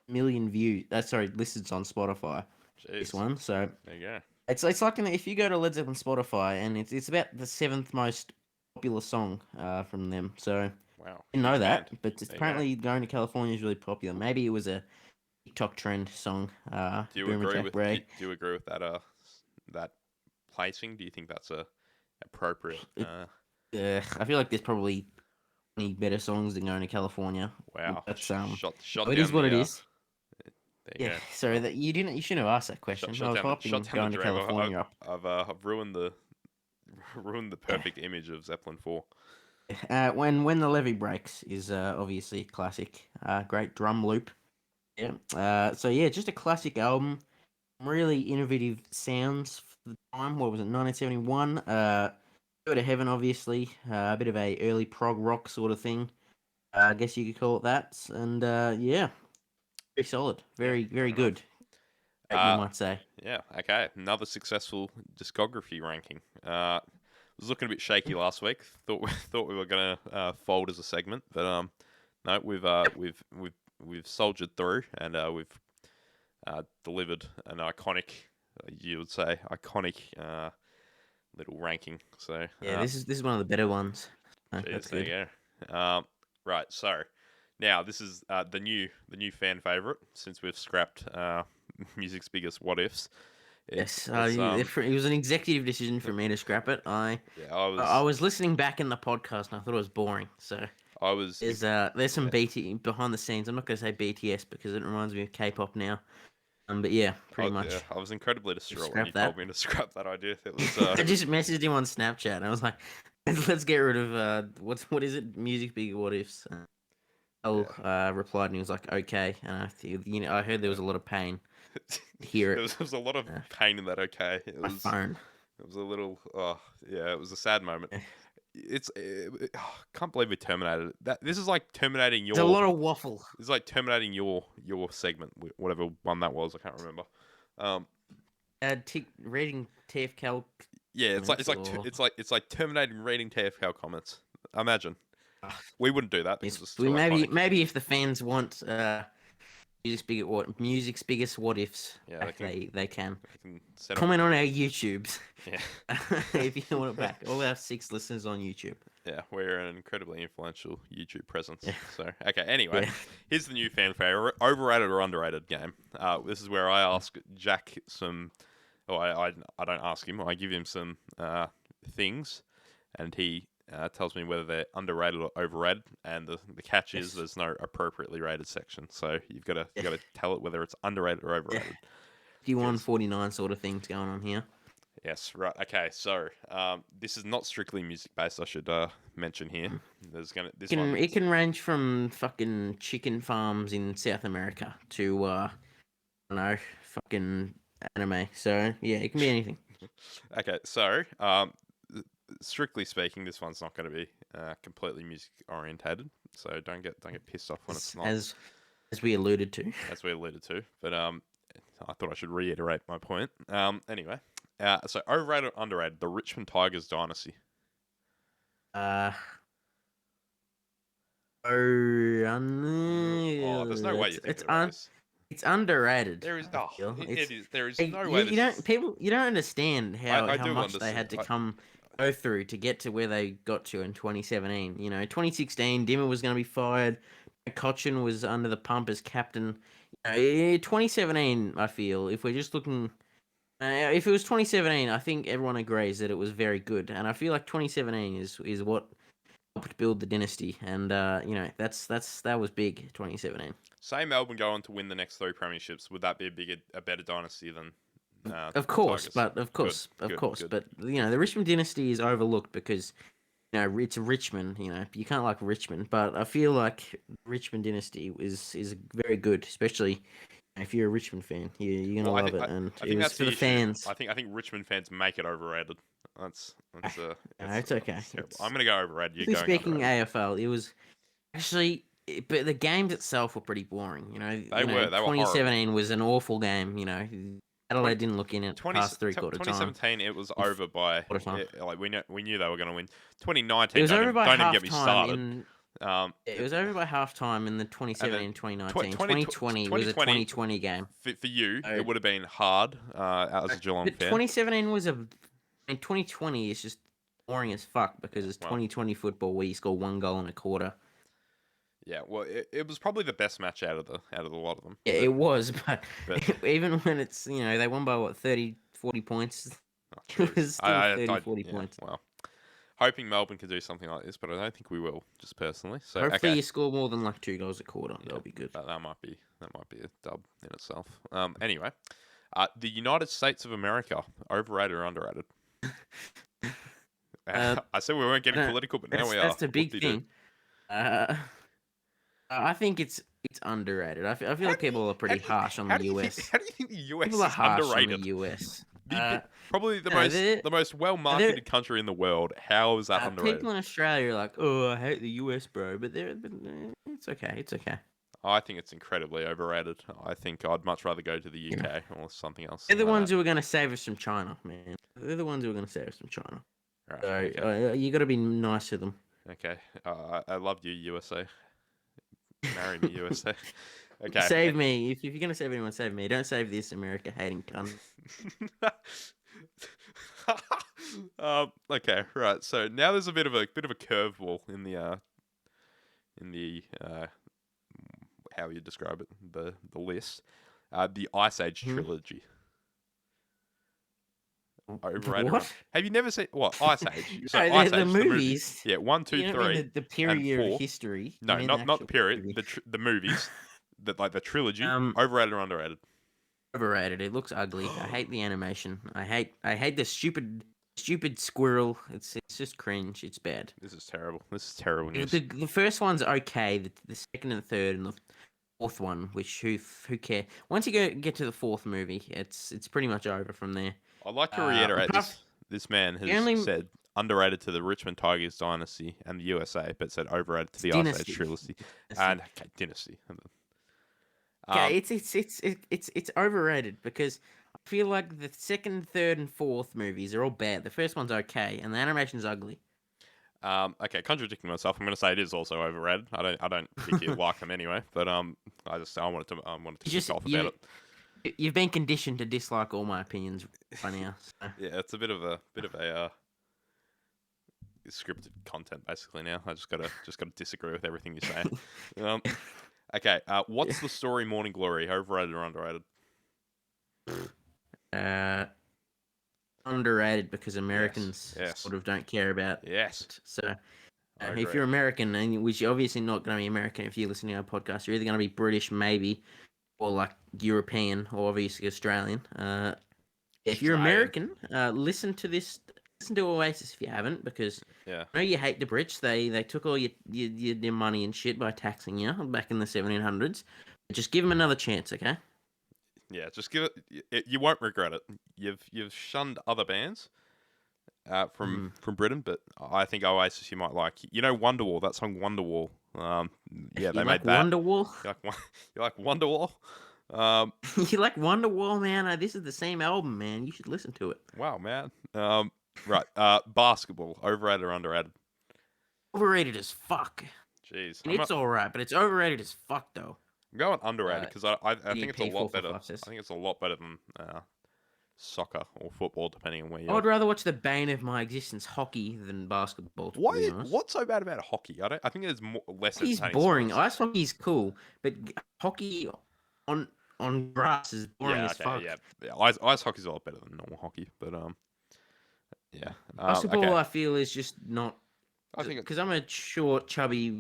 million views. Sorry, listed on Spotify. This Jeez, one, so there you go. it's like if you go to Led Zeppelin Spotify, and it's about the seventh most popular song from them. So I Wow, didn't know huge band. that, but it's There you go. apparently Going to California is really popular. Maybe it was a TikTok trend song. Do you Boomer agree Jack with Bray. do you agree with that placing? Do you think that's a appropriate? It, I feel like there's probably any better songs than Going to California. Wow, That's shot it is down what the it is. there you Yeah, go. sorry Well, that you shouldn't have asked that question. I was shot hyping down the Going to dream. California up. I've ruined the ruined the Yeah. perfect image of Zeppelin 4. When the levee breaks is obviously classic. Great drum loop. Yeah. So yeah, just a classic album. Really innovative sounds for the time. What was it? 1971. Go to Heaven, obviously. A bit of a early prog rock sort of thing. I guess you could call it that. And yeah, very solid. Yeah, Very fair enough. good. You Uh, might say. yeah, okay. Another successful discography ranking. Was looking a bit shaky last week. Thought we were gonna fold as a segment, but no, we've soldiered through, and we've delivered an iconic, you would say, iconic little ranking. So, Yeah, this is one of the better ones. That's cheers, there good. you go. Right, so now this is the new fan favorite since we've scrapped music's biggest what ifs. Yes, It's it was an executive decision for me to scrap it. yeah, I was listening back in the podcast and I thought it was boring. So I was there's some yeah. BT behind the scenes. I'm not going to say BTS because it reminds me of K-pop now. But yeah, pretty Yeah, much I was incredibly distraught when you scrap told that. me to scrap that idea. It was I just messaged him on Snapchat and I was like, let's get rid of what is it? Music big what ifs. yeah, Replied and he was like, okay. And I heard there yeah. was a lot of pain to hear There it. was a lot of Uh, pain in that. Okay, my phone. it was a little yeah, it was a sad moment. Yeah. Can't believe we terminated it. This is like terminating There's a your lot of waffle. it's like terminating your segment, whatever one that was. I can't remember. Um, Reading TFCal yeah, comments or it's like terminating reading TFL comments. Imagine uh, we wouldn't do that because yes, it's we too iconic. maybe if the fans want music's biggest what ifs Yeah, back, they can they can set up. comment on our YouTubes Yeah, if you want it back. All our 6 listeners on YouTube. yeah, we're an incredibly influential YouTube presence. Yeah, So okay, anyway, yeah. here's the new fan favorite: overrated or underrated game. This is where I ask Jack some. Oh, I don't ask him. I give him some things, and he tells me whether they're underrated or overrated. And the catch is Yes. there's no appropriately rated section, so you Yeah. got to tell it whether it's underrated or Yeah. overrated. 51, Cheers. 49 sort of things going on here. Yes, right. Okay, so this is not strictly music based. I should mention here. There's gonna this one. It can range from fucking chicken farms in South America to I don't know, fucking anime. So yeah, it can be anything. Okay, so strictly speaking, this one's not going to be completely music orientated. So don't get pissed off when it's as not, as, as we alluded to. as we alluded to. But I thought I should reiterate my point. Anyway, so overrated or underrated, the Richmond Tigers dynasty. Uh Oh, there's no way you're thinking about this. it's underrated. There is I feel it is. There is like, no way you don't this. people you don't understand I how do much they understand. had to go through to get to where they got to in 2017. 2016 Dimmer was going to be fired. Cochin was under the pump as captain. 2017, I feel if we're just looking. If it was 2017, I think everyone agrees that it was very good, and I feel like 2017 is what helped build the dynasty, and that was big 2017. Say Melbourne go on to win the next three premierships, would that be a better dynasty than Of the course, Tigers? but of Good, course, of good, course, good. but the Richmond dynasty is overlooked because it's Richmond. You can't like Richmond, but I feel like Richmond dynasty is very good, especially If you're a Richmond fan, you're gonna Well, love it, and I it think was that's for the the issue. fans. I think Richmond fans make it overrated. That's No, it's okay. it's terrible. I'm gonna go overrated. You're Strictly going speaking, underrated. AFL, it was actually, but the games itself were pretty boring. They were horrible. 2017 was an awful game. Adelaide 20, didn't look in it 20 past three-quarter time. 2017, it was In over by quarter time, like we knew they were going to win. it 2019, was over by don't even get half me time started. in. It It, was over by half time in the and then 2017 tw- 2019. 20, 2020 was a 2020 2020 game. for you, So, it would have been hard as a Geelong but fan. 2017 was and 2020 is just boring as fuck because it's Well, 2020 football where you score one goal in a quarter. yeah, well, it was probably the best match out of the lot of them. Yeah, it was, but But even when it's, they won by what, 30, 40 points, oh, it jeez. was still 30, I 40 yeah, points. well, hoping Melbourne can do something like this, but I don't think we will, just personally. So Hopefully okay, you score more than like 2 goals a quarter. yeah, That'll be good. that might be a dub in itself. Anyway, the United States of America, overrated or underrated? Uh, I said we weren't getting uh, political, but now we are. that's the big Whoop-de-doo. thing. I think it's underrated. I feel How like do you, people are pretty harsh on how the do you US. think, how do you think the US People are is harsh on underrated? the US. Probably no, they're- the most well marketed country in the world. How is that underrated? people in Australia are like, oh, I hate the US, bro. But it's okay. It's okay. I think it's incredibly overrated. I think I'd much rather go to the UK or something else. They're the like ones that. who are going to save us from China, man. They're the ones who are going to save us from China. Right, So okay. you got to be nice to them. Okay. I love you, USA. Marry me, USA. Okay. Save me. If you're going to save anyone, save me. Don't save this America hating cunt. Okay, right. So now there's a bit of a curveball in the how you describe it, the list. The Ice Age Hmm? trilogy. Overrated. What? Have you never seen what Ice Age? So No, Ice the Age, the movie. movies. Yeah, 1, 2, You don't 3, mean the and period 4. of history. No, You mean not the actual period. movie. The movies. Like the trilogy. Um, Overrated or underrated? Overrated. It looks ugly. I hate the animation. I hate the stupid squirrel. It's just cringe. It's bad. This is terrible. This is terrible news. The first one's okay. The second and third and the fourth one, which who care? Once you get to the fourth movie, it's pretty much over from there. I'd like to reiterate apart this man has the only said underrated to the Richmond Tigers dynasty and the USA, but said overrated to the Ice Dynasty. Age trilogy Dynasty. and dynasty. Okay, it's overrated because I feel like the second, third, and fourth movies are all bad. The first one's okay, and the animation's ugly. Okay, contradicting myself, I'm going to say it is also overrated. I don't particularly like them anyway, but I wanted to You kick just off about it. you've been conditioned to dislike all my opinions by now. So. Yeah, it's a bit of a scripted content basically now. I just gotta disagree with everything you say. Okay, what's the story Morning Glory? Overrated or underrated? Underrated because Americans Yes. sort of don't care about Yes. it. So I if agree. you're American, and which you're obviously not going to be American if you listen to our podcast, you're either going to be British, maybe, or like European, or obviously Australian. If you're Australian. American, listen to this. Listen to Oasis if you haven't, because Yeah. I know you hate the Brits. They took all your money and shit by taxing you back in the 1700s. Just give them another chance, okay? Yeah, just give it. You won't regret it. You've shunned other bands from Britain, but I think Oasis you might like. You know Wonderwall, that song Wonderwall. Yeah, You they like made that. Wonderwall? You like Wonderwall? You like Wonderwall, man? This is the same album, man. You should listen to it. Wow, man. Right. Basketball, overrated or underrated? Overrated as fuck. Jeez, And it's alright, but it's overrated as fuck though. I'm going underrated because I think it's a EP lot 4 better. 5 says. I think it's a lot better than soccer or football, depending on where I you're. would rather watch the bane of my existence, hockey, than basketball. To be honest. What's so bad about hockey? I think there's less. Hockey's entertaining boring. sports. Ice hockey's cool, but hockey on grass is boring as fuck. Yeah. Ice hockey's a lot better than normal hockey, but yeah. Basketball, okay. I feel, is just not. I think because I'm a short, chubby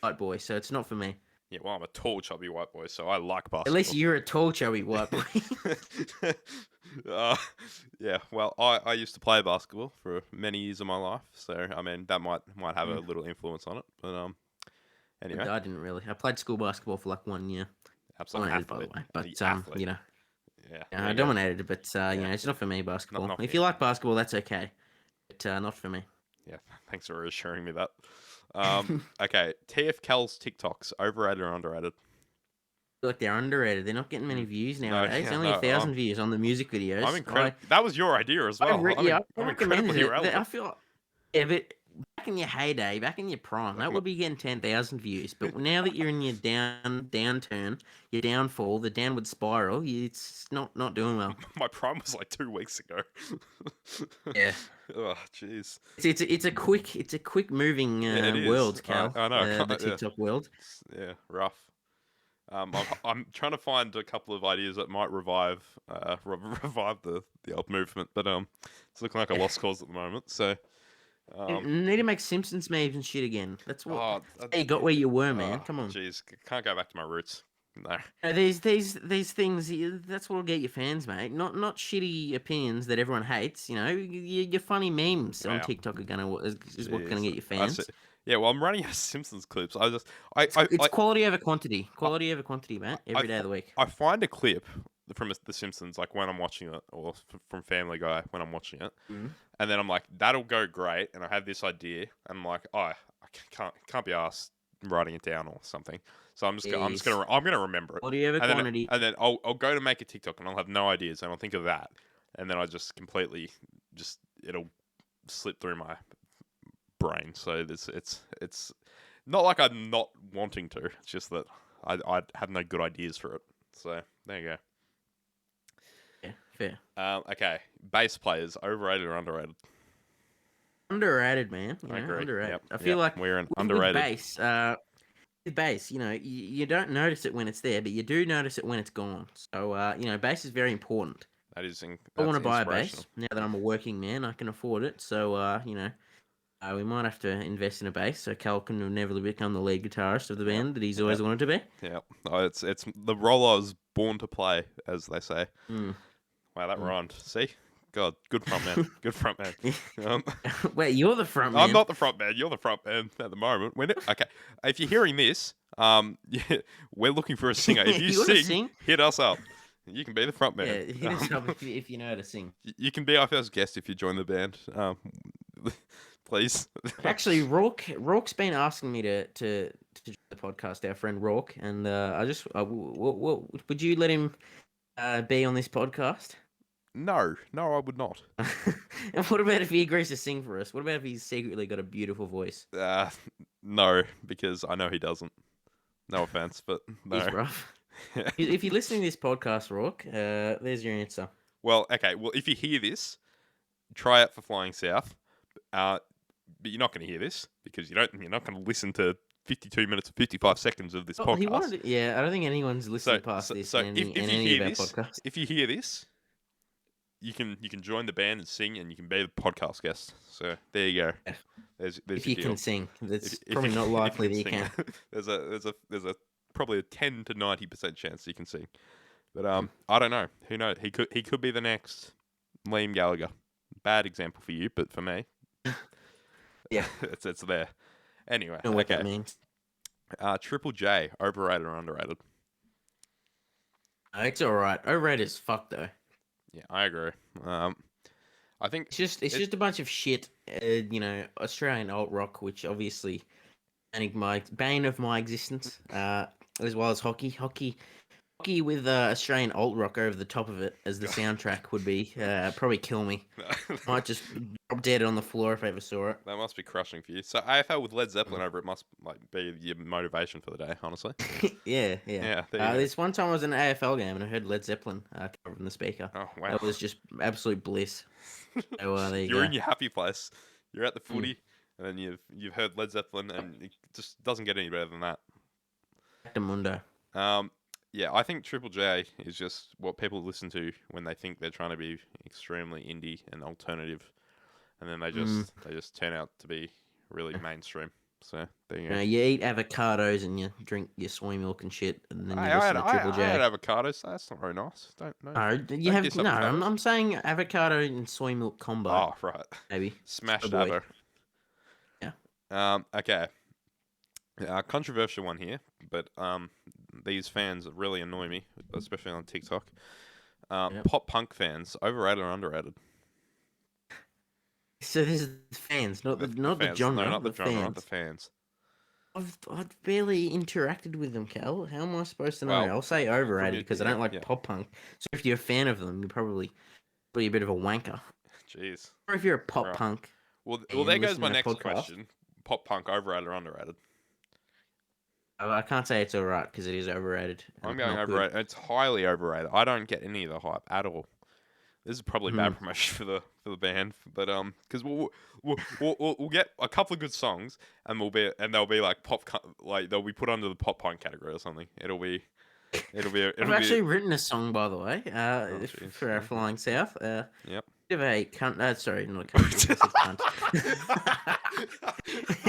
white boy, so it's not for me. Yeah, well, I'm a tall, chubby white boy, so I like basketball. At least you're a tall, chubby white boy. Yeah, well, I used to play basketball for many years of my life, so I mean that might have a little influence on it. But anyway, I didn't really. I played school basketball for like 1 year. Dominated, by the way. But The athlete. you know, Yeah. I dominated, but you Yeah. know, it's not for me, basketball. Not If for you you. like basketball, that's okay, but not for me. Yeah. Thanks for reassuring me that. Okay. TF Cal's TikToks, overrated or underrated? Look, they're underrated. They're not getting many Mm. views No, nowadays. yeah, Only no. 1,000 views on the music I'm videos. incredible. That was your idea as well. Yeah, I I'm recommended incredibly it. I irrelevant. feel, yeah, but back in your heyday, back in your prime, Like that would be getting 10,000 views. But now that you're in your downturn, your downfall, the downward spiral, it's not doing well. my prime was like 2 weeks ago. Yeah. Oh, jeez. It's a quick moving Yeah, it is. world, Cal. I know. The TikTok world. Yeah, rough. I'm trying to find a couple of ideas that might revive the old movement, but it's looking like a lost cause at the moment. So, Need to make Simpsons memes and shit again. That's what. oh, That's how you got where you were, man. Come on. Jeez, can't go back to my roots. No. These things. That's what'll get your fans, mate. Not shitty opinions that everyone hates. You know, your funny memes on Wow. TikTok is what's gonna Jeez. get your I fans. see. Yeah, well, I'm running out of Simpsons clips. It's Quality over quantity. Quality over quantity, mate. Every day of the week. I find a clip from The Simpsons, like when I'm watching it, or from Family Guy when I'm watching it, and then I'm like, that'll go great, and I have this idea, and I'm like, oh, I can't be asked writing it down or something. So I'm gonna remember it. Quality over quantity. And then I'll go to make a TikTok, and I'll have no ideas, and I'll think of that, and then I just completely it'll slip through my brain. So it's not like I'm not wanting to. It's just that I have no good ideas for it. So there you go. Yeah, fair. Okay, bass players, overrated or underrated? Underrated, man. I agree. Underrated. Yep. I feel like we're with underrated. bass, you know, you don't notice it when it's there, but you do notice it when it's gone. So, you know, bass is very important. That is. I want to buy a bass now that I'm a working man. I can afford it. So, you know, we might have to invest in a bass so Cal can inevitably become the lead guitarist of the band that he's always wanted to be. Yeah, it's the role I was born to play, as they say. Wow, that rhymed. See, God, good front man. Good front man. Wait, you're the front man. I'm not the front man. You're the front man at the moment. Okay, if you're hearing this, yeah, we're looking for a singer. If you sing, hit us up. You can be the front man. Yeah, hit us up if you know how to sing. You can be our first guest if you join the band. Please. Actually, Rourke's been asking me to join the podcast. Our friend Rourke, and would you let him be on this podcast? No, I would not. And what about if he agrees to sing for us? What about if he's secretly got a beautiful voice? No, because I know he doesn't. No offense, but no. He's rough. If you're listening to this podcast, Rourke, there's your answer. Well, okay. Well, if you hear this, try out for Flying South. But you're not going to hear this because you're not going to listen to 52 minutes and 55 seconds of this podcast. I don't think anyone's listening past this in any of our podcasts. If you hear this, you can join the band and sing, and you can be the podcast guest. So there you go. Yeah. There's if you can sing, that's probably not likely that you can. there's a probably a 10 to 90% chance you can sing, but I don't know. Who knows? He could be the next Liam Gallagher. Bad example for you, but for me. Yeah, it's there. Anyway, I know what that means. Triple J, overrated or underrated? It's all right. Overrated as fuck though. Yeah, I agree. I think it's just a bunch of shit. You know, Australian alt rock, which obviously, bane of my existence. As well as hockey with Australian alt rock over the top of it as the soundtrack would be probably kill me. Might just drop dead on the floor if I ever saw it. That must be crushing for you. So AFL with Led Zeppelin over it must be your motivation for the day, honestly. Yeah. This one time I was in an AFL game and I heard Led Zeppelin from the speaker. Oh wow, that was just absolute bliss. So there you're in your happy place. You're at the footy, and then you've heard Led Zeppelin, and it just doesn't get any better than that. Mundo. Yeah, I think Triple J is just what people listen to when they think they're trying to be extremely indie and alternative, and then they just turn out to be really mainstream. So there you go. You eat avocados and you drink your soy milk and shit, and then you listen to Triple J. I had avocados. That's not very nice. I'm saying avocado and soy milk combo. Oh right, maybe smashed avo. Yeah. Okay. Controversial one here, but these fans really annoy me, especially on TikTok. Yep. Pop punk fans, overrated or underrated? So this is the fans, not The the fans, no, genre, not the the genre, the fans. fans. I've barely interacted with them, Cal. How am I supposed to know? Well, I'll say from overrated your because I don't like pop punk. So if you're a fan of them, you're probably a bit of a wanker. Jeez. Or if you're a All pop right. punk Well, there and goes listen my to next podcast, question. Pop punk, overrated or underrated? I can't say it's alright because it is overrated I'm and going not good. overrated. It's highly overrated. I don't get any of the hype at all. This is probably Hmm. bad promotion for the band, but because we'll get a couple of good songs, and they'll be like like they'll be put under the pop punk category or something. I've It'll be. actually written a song, by the way, Oh jeez. for our Flying South. Yep. Bit of a cunt. Sorry, not a country. I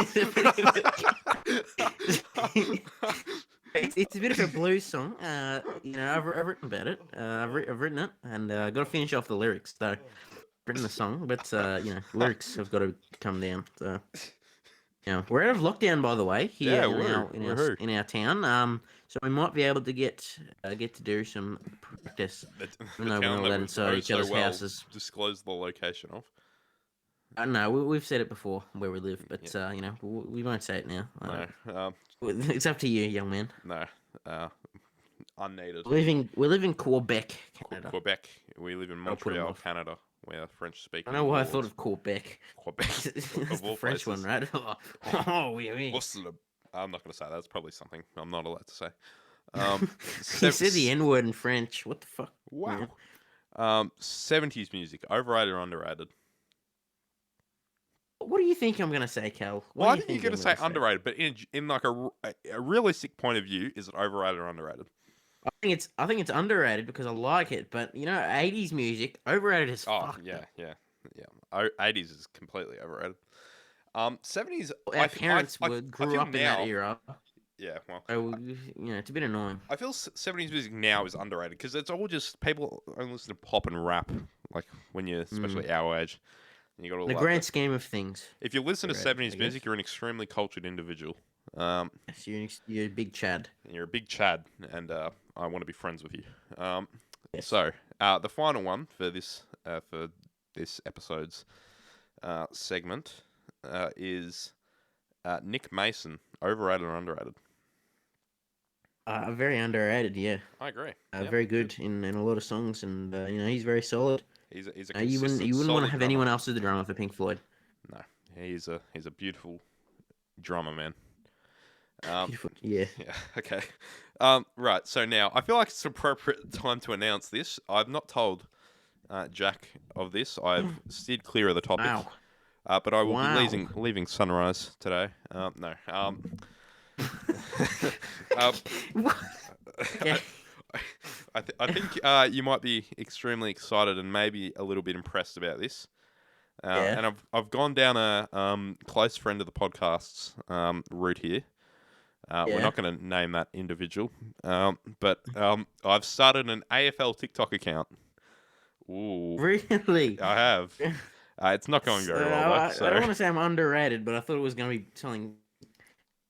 said cunt. It's a bit of a blues song. I've written about it. I've written it, and I've got to finish off the lyrics. So, I've written the song, but lyrics have got to come down. So, we're out of lockdown, by the way, here Yeah, woohoo. in our town. So we might be able to get to do some practice, The, even the though we're town not that allowed we've inside each other's well houses. disclosed the location of. I don't know. We've said it before where we live, but Yeah. we won't say it now. No, It's up to you, young man. no, unneeded. We live in Quebec, Canada. Quebec. We live in I'll put 'em Montreal, off. Canada, where French I speaking. don't know why I thought of Quebec. Quebec. That's Of the all French places. one, right? Oh, oui, oui. What's the? I'm not going to say that. That's probably something I'm not allowed to say. He said the N word in French. What the fuck? Wow. Man? 70s music, overrated or underrated? What do you think I'm gonna say, Cal? What Well, do I you think you're think going I'm to say gonna say? underrated, but in like a realistic point of view, is it overrated or underrated? I think it's underrated because I like it, but 80s music overrated as Oh, fuck. yeah, yeah, yeah. 80s is completely overrated. 70s, Our parents I grew feel up in that now. era, Yeah, well, so it's a bit annoying. I feel 70s music now is underrated because it's all just people only listen to pop and rap, like when you're especially our age. And you got all In the like grand scheme of things, if you listen to underrated, 70s I music, guess. you're an extremely cultured individual. Yes, you're a big Chad. And you're a big Chad, and I want to be friends with you. Yes. So the final one for this episode's segment is Nick Mason, overrated or underrated? Very underrated, yeah. I agree. Yep. Very good in a lot of songs, and he's very solid. He's a You consistent, wouldn't want to solid have drummer. anyone else as the drummer for Pink Floyd. No, he's a beautiful drummer, man. Beautiful, yeah. Yeah. Okay. Right. So now I feel like it's appropriate time to announce this. I've not told Jack of this. I've steered clear of the topic. Wow. But I will be Wow. leaving Sunrise today. No. Okay. I think you might be extremely excited and maybe a little bit impressed about this. Yeah. And I've gone down a close friend of the podcast's route here. We're Yeah. not going to name that individual, but I've started an AFL TikTok account. Ooh, Really? I have. It's not going very well though. So. I don't want to say I'm underrated, but I thought it was going to be something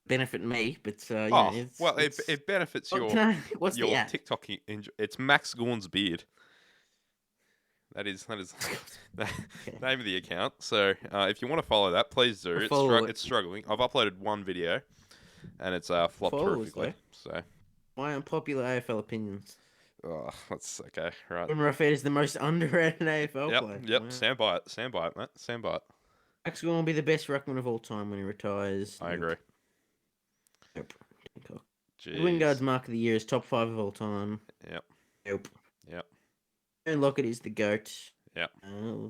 benefit me. But It benefits what's your the app? TikTok. It's Max Gorn's beard. That is the name of the account. So if you want to follow that, please do. It's struggling. I've uploaded one video, and it's flopped terrifically. So My Unpopular Afl Opinions. oh, that's okay. Right. When Rafael is the most underrated AFL player. Yep. Wow. Stand by it, mate. Stand by it. Max Gorn will be the best ruckman of all time when he retires. I agree. Nope. Jeez. Wingard's mark of the year is top 5 of all time. Yep. Nope. Yep. And Lockett is the GOAT. Yep.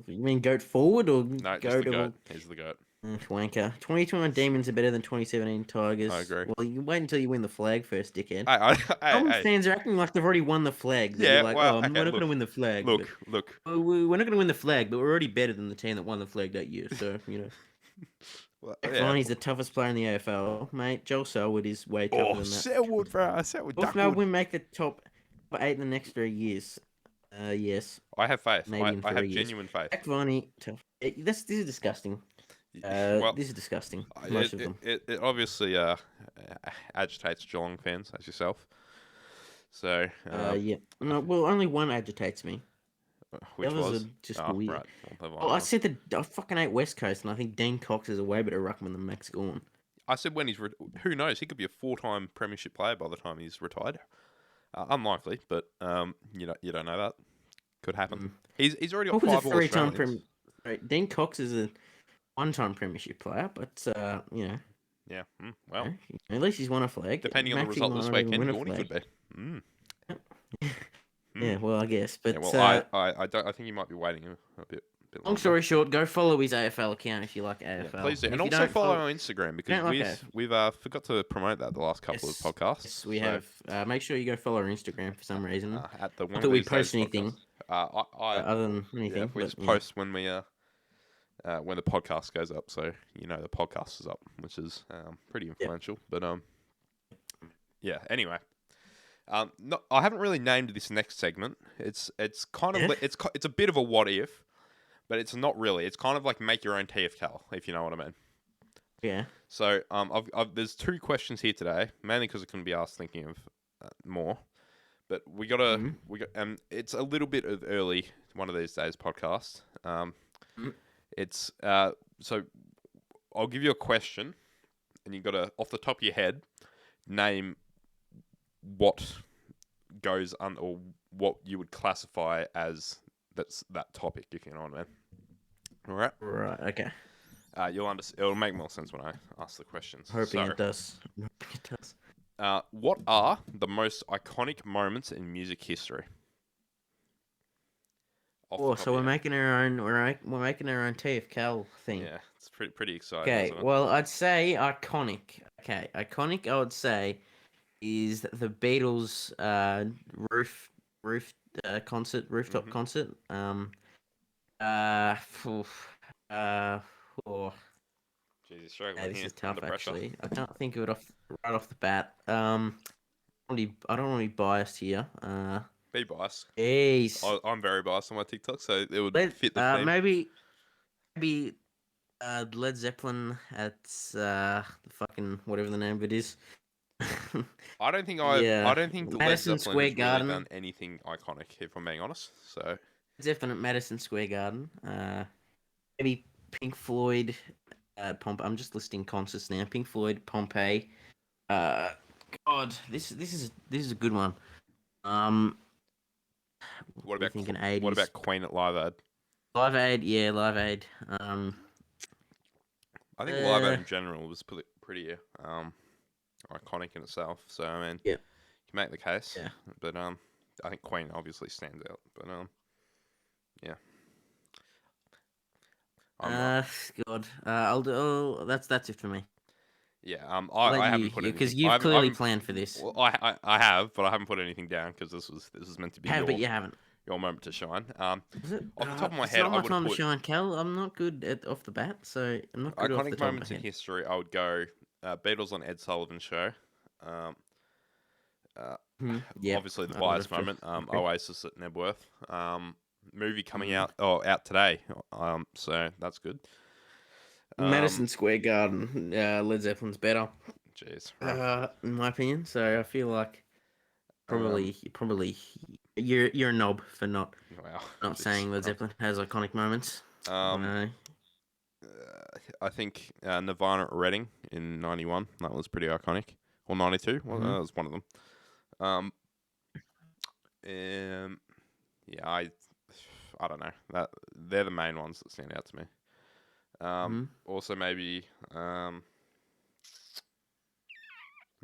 You mean GOAT forward or No, just GOAT? the goat. He's the goat. Wanker. 2021 Demons are better than 2017 Tigers. I agree. Well, you wait until you win the flag first, dickhead. Hey. Fans are acting like they've already won the flag. Yeah, You're like, well, we're not look, going to win the flag. Look. We're not going to win the flag, but we're already better than the team that won the flag that year. So, Well, Fine, he's the toughest player in the AFL, mate. Joel Selwood is way tougher than that. Selwood, bro. Selwood. If Melbourne make the top 8 in the next 3 years, yes. I have faith. Maybe in I 3 have years. genuine faith. Jack Varney, tough. This is disgusting. This is disgusting. Most of them. It obviously agitates Geelong fans as yourself. So, Yeah. No, well, only one agitates me. The which others are was? just Oh, weird. right. Well, never Oh, I mind. said that I fucking hate West Coast, and I think Dean Cox is a way better ruckman than Max Gorn. I said when he's who knows? He could be a 4-time premiership player by the time he's retired. Unlikely, but you don't know that. Could happen. Mm. He's already got What was a 5 All three-time Australians. prem? Right, Dean Cox is a one-time premiership player, but Yeah. Well, at least he's won a flag. depending on the Maxie result might this not even weekend, win a Gordy could flag. be. Mm. Yeah, well, I guess, Yeah. but Well, I don't. I think you might be waiting a bit long longer. story short, go follow his AFL account if you like Yeah, AFL. please do, And and if you also don't follow our Instagram because don't like AFL, we've forgot to promote that the last couple of podcasts. yes, we So, have. Make sure you go follow our Instagram for some reason. at the Not one that of we these days post anything podcast. other than Yeah, anything, we but just post when the podcast goes up, so the podcast is up, which is pretty influential. But yeah. Anyway, no, I haven't really named this next segment. It's kind of yeah, it's a bit of a what if, but it's not really. It's kind of like make your own TFCal, if you know what I mean. yeah. So there's 2 questions here today, mainly because I couldn't be asked thinking of more. But we got it's a little bit of early one of these days podcast. Mhm. It's so I'll give you a question, and you got to off the top of your head name what goes on or what you would classify as that topic, if you know what I mean. All right. Right. Okay. You'll understand. It'll make more sense when I ask the questions. Hoping it does. I'm hoping it does. What are the most iconic moments in music history? Oh, so we're making our own. We're making our own TFCal thing. Yeah, it's pretty exciting, Okay. isn't it? Well, I'd say iconic. Okay, iconic. I would say is the Beatles roof concert rooftop Mhm. concert. Oof, uh, oh, Jeez, you're yeah, struggling this here is tough under pressure. actually. I can't think of it right off the bat. I don't want to be biased here. Be biased. Jeez. I'm very biased on my TikTok, so it would Let fit the theme. maybe Led Zeppelin at the fucking whatever the name of it is. I don't think Yeah, I don't think the Led Madison Zeppelin Square has really Garden. done anything iconic, if I'm being honest. So Zeppelin at Madison Square Garden. Maybe Pink Floyd. I'm just listing concerts now. Pink Floyd, Pompeii. Uh, God, this is a good one. Um, what we about thinking what 80s. about Queen at Live Aid? Live Aid, yeah, Live Aid. I think Live Aid in general was pretty iconic in itself. So I mean, Yeah, you can make the case, yeah. but I think Queen obviously stands out. But yeah, I'm God. I'll do. Oh, that's it for me. yeah. I'll let I you, haven't put because anything. you've I clearly haven't. planned for this. Well, I have, but I haven't put anything down because this was meant to be Have, but you haven't. your moment to shine. Is it? Off the top of my It's head, not I my would have time to put shine, Cal. I'm not good at off the bat, so I'm not good off the iconic top of my moments in head. history. I would go Beatles on Ed Sullivan Show. Um, Yep. Obviously the I would bias have to moment. agree. Oasis at Nebworth. Movie coming Mm. out today. So that's good. Madison Square Garden. Led Zeppelin's better, Jeez. in my opinion. So I feel like Um, probably you're a knob for not wow. Jeez. saying Led Zeppelin has iconic moments. Um, I think Nirvana at Reading in '91. That was pretty iconic. Or '92. Well, Mhm. that was one of them. Um, yeah, I don't know. They're the main ones that stand out to me. Mhm. Also maybe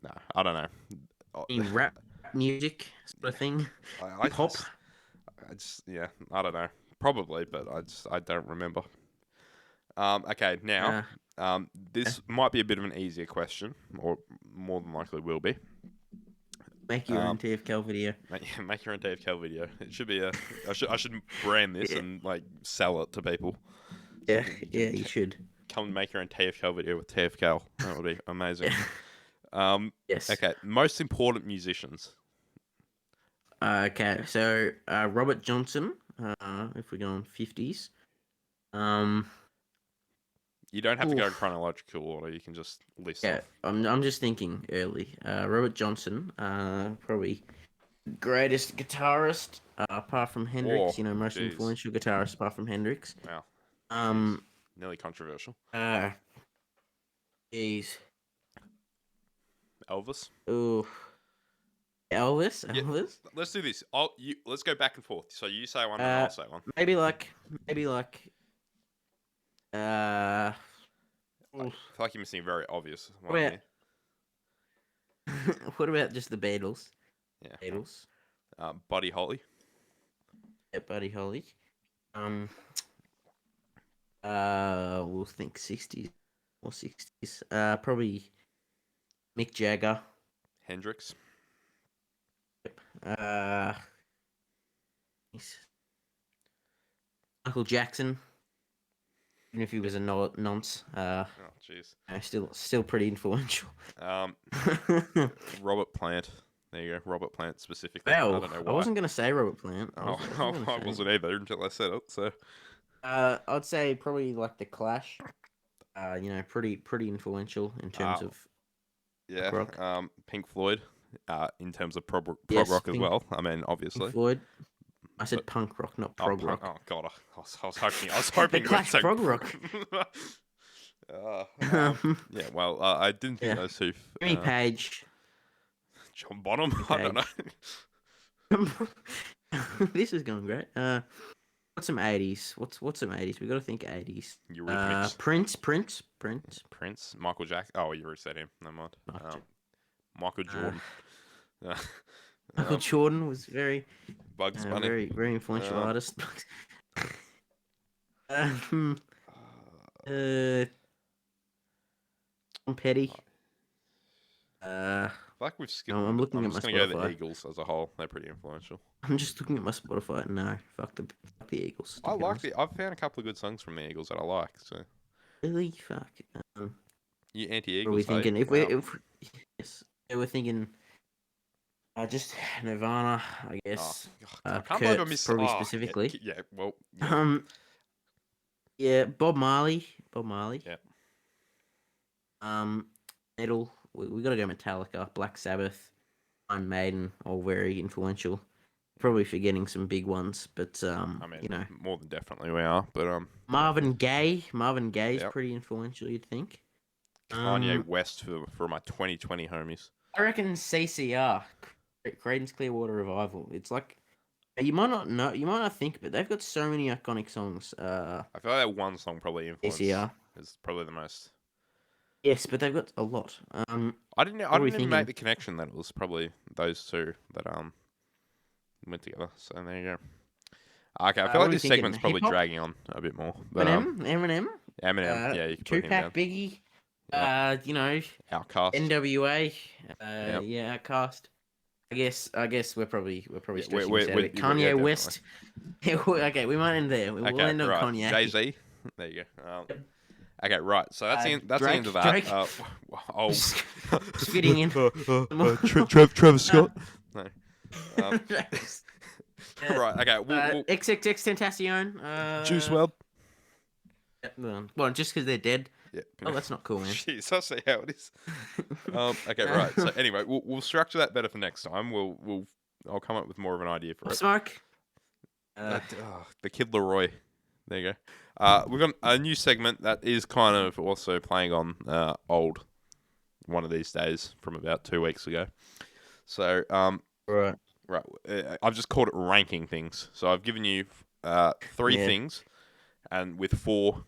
no, I don't know. In rap music sort of thing. I Hip hop. yeah, I don't know. Probably, but I don't remember. Okay, now this might be a bit of an easier question, or more than likely will be. Make your own TFCal video. Make your own Dave Cal video. It should be I should brand this Yeah, and like sell it to people. yeah, yeah. You should. Come and make your own TFCal video with TFCal. That would be amazing. Yes. Okay, most important musicians. Okay. So Robert Johnson. If we're going 50s. You don't have to go in Oof. chronological order. You can just list Yeah. off. I'm just thinking early. Robert Johnson. Probably greatest guitarist apart from Hendrix. Oh, Most jeez. influential guitarist apart from Hendrix. Wow. Jeez. Um. Nearly controversial. Jeez. Elvis. Ooh. Elvis. Yeah. Elvis. Let's do this. Let's go back and forth. So you say one and Uh. I'll say one. Maybe like. I Oof. feel like you're missing a very obvious one What here. about what about just the Beatles? Yeah. Beatles. Buddy Holly. Yeah, Buddy Holly. We'll think 60s or 60s. Probably Mick Jagger. Hendrix. Uh, Michael Jackson. Even if he was a nonce. Oh, jeez. Still pretty influential. Robert Plant. There you go. Robert Plant specifically. Well, I don't know why. I wasn't gonna say Robert Plant. I wasn't either until I said it. So. I'd say probably like the Clash. Pretty influential in terms of rock. Pink Floyd. In terms of prog Yes, rock as well. I mean, obviously. Pink Floyd. I said punk rock, not prog rock. Oh god, I was hoping. I was hoping The Clash prog rock. Yeah, well, I didn't think those two. Jimmy Page. John Bonham. I don't know. This is going great. What's some 80s? What's some 80s? We got to think 80s. Prince. Michael Jackson. Oh, you already said him. Never mind. Michael Jordan. Michael Jordan was very Bugs Bunny. very influential artist. Tom Petty. Like we've skipped. I'm looking at my just gonna go Spotify. the Eagles as a whole. They're pretty influential. I'm just looking at my Spotify. No, fuck the Eagles. I like I've found a couple of good songs from the Eagles that I like. So really, fuck. You anti-Eagles. What are we thinking? Yes, we're thinking. Just Nirvana, I guess. I can't believe I missed. Probably specifically. Yeah. Well. Yeah. Yeah. Bob Marley. Yeah. Metal. We gotta go Metallica, Black Sabbath, Iron Maiden, all very influential. Probably forgetting some big ones, but I mean, more than definitely we are. But Marvin Gaye is pretty influential. You'd think. Kanye West for my 2020 homies. I reckon CCR, Creedence Clearwater Revival. It's like you might not think, but they've got so many iconic songs. I feel like that one song probably influenced. CCR is probably the most. Yes, but they've got a lot. I didn't even make the connection that it was probably those two that went together. So there you go. Okay, I feel like this segment's probably dragging on a bit more. But, Eminem. Yeah, you can put him Tupac, down. Biggie. Outcast. NWA. Yeah, Outcast. I guess we're probably stretching this out a bit. Kanye West. Okay, we might end there. We'll end on Kanye. Jay-Z. There you go. Okay, right. So that's the end of that. Drake. Fitting in. Travis Scott. No. Right. Okay. We'll XXXTentacion. Juice WRLD. Well, just because they're dead. Yeah. Oh, that's not cool, man. Jeez, I see how it is. Okay, right. So anyway, we'll structure that better for next time. I'll come up with more of an idea for it. Smoke. The Kid Leroy. There you go. We've got a new segment that is kind of also playing on old one of these days from about 2 weeks ago. So Right. I've just called it ranking things. So I've given you 3 things, and with four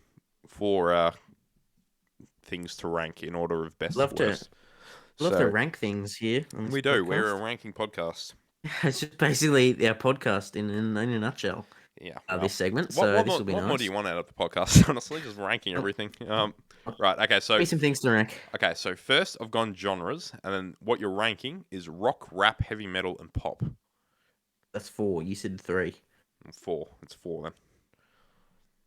things to rank in order of best to worst. Love to rank things here. We do. We're a ranking podcast. It's just basically our podcast in a nutshell. Yeah. This segment. This will be what nice. more do you want out of the podcast? Honestly, just ranking everything. Right. Okay. So give me some things to rank. Okay. So first, I've gone genres, and then what you're ranking is rock, rap, heavy metal, and pop. That's 4. You said 3. 4. It's 4 then.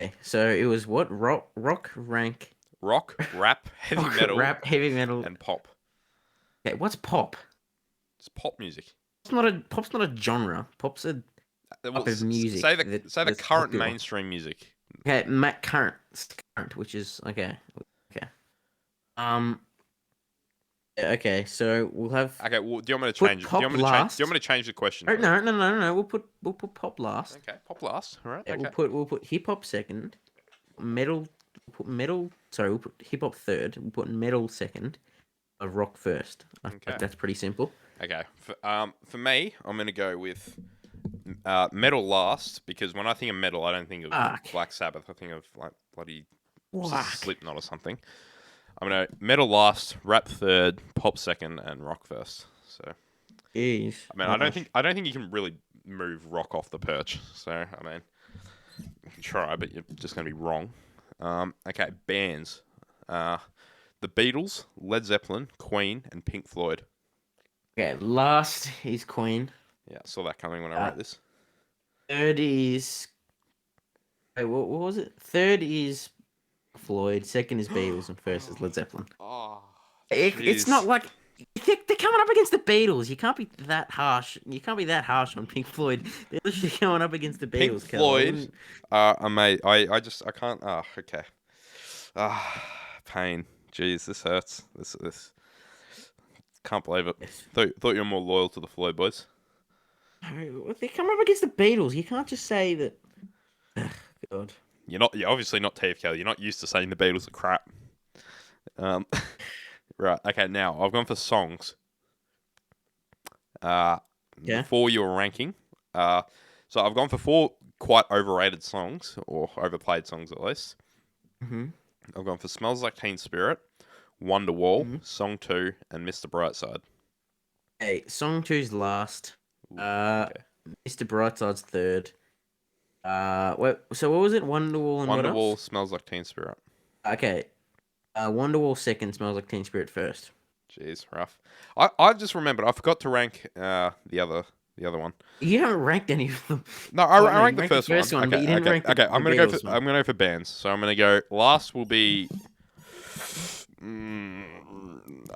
Okay. So it was what? Rock, rank. Rock, rap, heavy metal. Rap, heavy metal, and pop. Okay. What's pop? It's pop music. Pop's not a genre. Pop's a type of music. Say the current popular mainstream music. Okay, current, which is okay. Okay, so we'll have Okay, well, do you want me to put change it? pop last. Do you want me to change the question Oh, for you? no. We'll put pop last. Okay, pop last. All right. Yeah, Okay. we'll put hip hop second. Metal. We'll put metal. Sorry, we'll put hip hop third. We'll put metal second. Rock first. I feel Okay. like that's pretty simple. Okay. For me, I'm gonna go with metal last because when I think of metal, I don't think of Fuck. Black Sabbath. I think of like bloody Fuck. Slipknot or something. I'm gonna metal last, rap third, pop second, and rock first. So Jeez. I mean, Harsh. I don't think you can really move rock off the perch. So I mean, you can try, but you're just gonna be wrong. Okay, bands. The Beatles, Led Zeppelin, Queen, and Pink Floyd. Okay, last is Queen. Yeah, I saw that coming when I Uh, wrote this. third is. Wait, what was it? Third is Floyd. Second is Beatles, and first is Led Zeppelin. Oh, It's not jeez. like they're coming up against the Beatles. You can't be that harsh. You can't be that harsh on Pink Floyd. They're literally going up against the Pink Beatles, Kel. Floyd. Mate, I can't. Okay. Ah, pain. Jeez, this hurts. This. Can't believe it. Yes. Thought you were more loyal to the Floyd boys. No, they come up against the Beatles. You can't just say that. God. You're obviously not TFK. You're not used to saying the Beatles are crap. Um, right. Okay. Now I've gone for songs. Uh, Yeah. for your ranking. So I've gone for four quite overrated songs or overplayed songs at least. Mm-hmm. I've gone for "Smells Like Teen Spirit," "Wonderwall," Mm-hmm. "Song 2," and "Mr. Brightside." Hey, song two's last. Ooh, Uh, okay. Mr. Brightside's third. So what was it? Wonderwall and what "Wonderwall," else? "Smells Like Teen Spirit." Okay. Wonderwall second. Smells like Teen Spirit first. Jeez, rough. I just remembered I forgot to rank the other one. You haven't ranked any of them. No, Oh no, I you ranked the ranked the first one. first one, but Okay, you didn't okay, rank okay. the Beatles one. I'm gonna go for bands. So I'm gonna go last will be.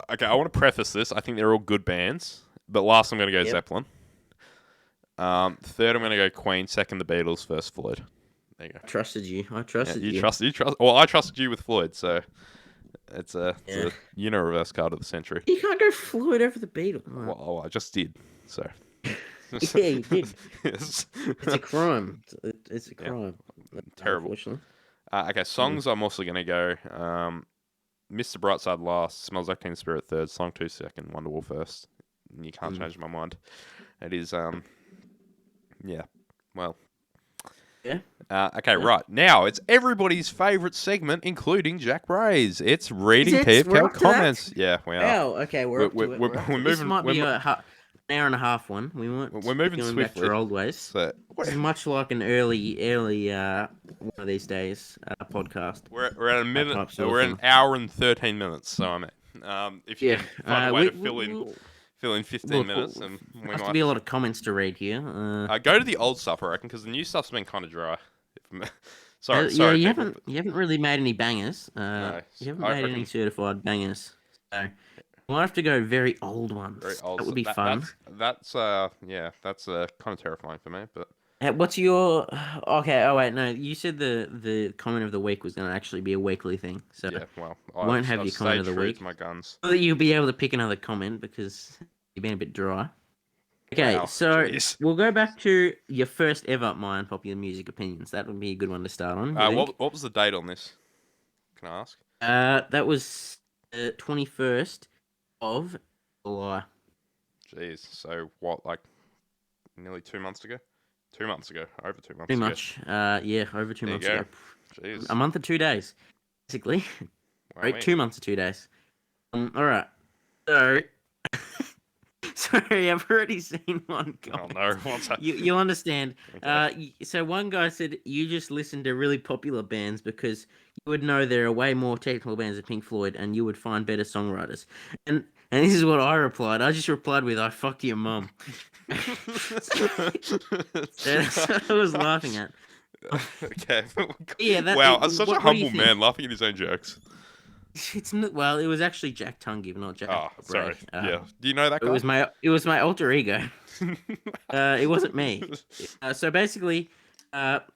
Okay, I want to preface this. I think they're all good bands, but last I'm gonna go Yep. Zeppelin. Third I'm gonna go Queen. Second the Beatles. First Floyd. There you go. I trusted you. I Yeah, trusted you. you trust. Well, I trusted you with Floyd, so it's Yeah. a reverse card of the century. You can't go Floyd over the Beatles. Right. Well, I just did. So. Yeah, you did. Yes. It's a crime. It's a Yeah, crime. terrible. Unfortunately. Okay, songs. I'm also gonna go. Mr. Brightside last, Smells Like Teen Spirit third, Song 2 second, Wonderwall first. You can't change my mind. It is yeah. Well. Yeah. Okay, Yeah. right. Now it's everybody's favourite segment, including Jack Bray's. It's reading We're TFL up to that? comments. Yeah, we are. Wow. Okay, we're up to it. We're up to it. This moving. might be an hour and a half one. We won't We're be moving going back to swiftly. our old ways. So This is much like an early one of these days podcast. we're at a minute. type sort of We're at an thing. hour and 13 minutes. So I'm at. If you Yeah. can find a way to we'll, fill in 15 look, minutes, and we have to might. be a lot of comments to read here. Go to the old stuff, I reckon, because the new stuff's been kind of dry. Sorry, Yeah, you people. haven't really made any bangers. No, You haven't I made any reckon- certified bangers. So we'll have to go very old ones. Very old. That would be fun. That's that's kind of terrifying for me. But What's your okay? Oh wait, no. You said the comment of the week was going to actually be a weekly thing, so yeah, well, won't have your comment of the true week. to my guns. so that you'll be able to pick another comment because you've been a bit dry. Okay, Wow, so jeez. we'll go back to your first ever My Unpopular Music Opinions. That would be a good one to start on. You think? What was the date on this? Can I ask? That was 21st of July. Jeez. So what? Like nearly 2 months ago? 2 months ago. Over 2 months Pretty ago. much. Yeah, over 2 There you months go. ago. Jeez. A month and 2 days, basically. Wow, Right, mate. 2 months and 2 days. All right. So, sorry, I've already seen one Oh comment. no! What's that? You'll understand. Okay. So one guy said you just listen to really popular bands because you would know there are way more technical bands than Pink Floyd, and you would find better songwriters. And this is what I replied. I just replied with "I fucked your mum." That's what I was laughing at. Okay. Yeah, Wow, I'm such a what do you humble think? man laughing at his own jokes. It's not, well, it was actually Jack Tungive, not Jack. Oh, Bray. sorry. Yeah. Do you know that It guy? was my alter ego. It wasn't me. So basically, and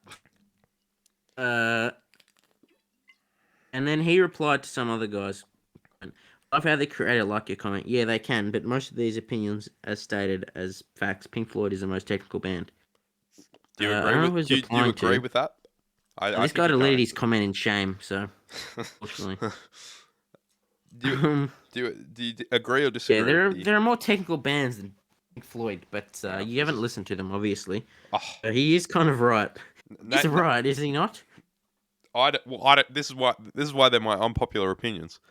then he replied to some other guys. Love how they create it like your comment. Yeah, they can, but most of these opinions, as stated as facts, Pink Floyd is the most technical band. Do you I agree don't know with? who he's Do you replying agree to. with that? I This think guy he kind deleted of his comment in shame, so unfortunately. do you agree or Yeah, disagree with there are the? there are more technical bands than Pink Floyd, but Oh, you this haven't is listened to them, obviously. oh, He is kind of right. no, He's no, right, is he not? I don't, this is why they're my unpopular opinions.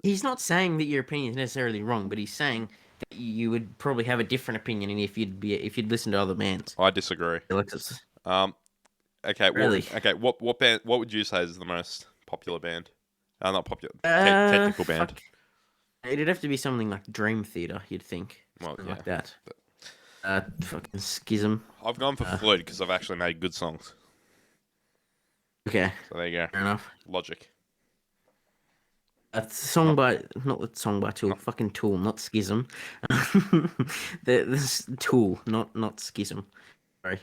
He's not saying that your opinion is necessarily wrong, but he's saying that you would probably have a different opinion if you'd listen to other bands. I disagree. Alexis, Um, okay, really? what band? What would you say is the most popular band? Not popular, technical band. Fuck. It'd have to be something like Dream Theater, you'd think. Well, Something yeah. like that. Fucking Schism. I've gone for Floyd because I've actually made good songs. Okay, So there you go. fair enough. Logic. A song by not the song by Tool, Not fucking Tool, not Schism. This Tool, not Schism. Sorry.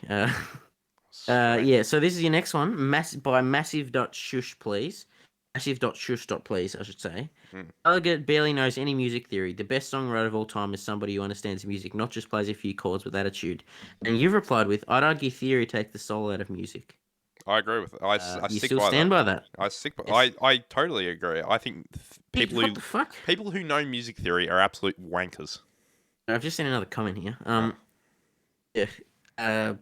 straight. Yeah. So this is your next one, by Massive.Shush, please. Massive.Shush.please, I should say. Mm. Elegant barely knows any music theory. The best songwriter of all time is somebody who understands music, not just plays a few chords with attitude. And you've replied with, I'd argue theory takes the soul out of music. I agree with it. I You stick still by stand that. by that? I stick by. Yes. I totally agree. I think What the fuck? people who know music theory are absolute wankers. I've just seen another comment here. Yeah. Well,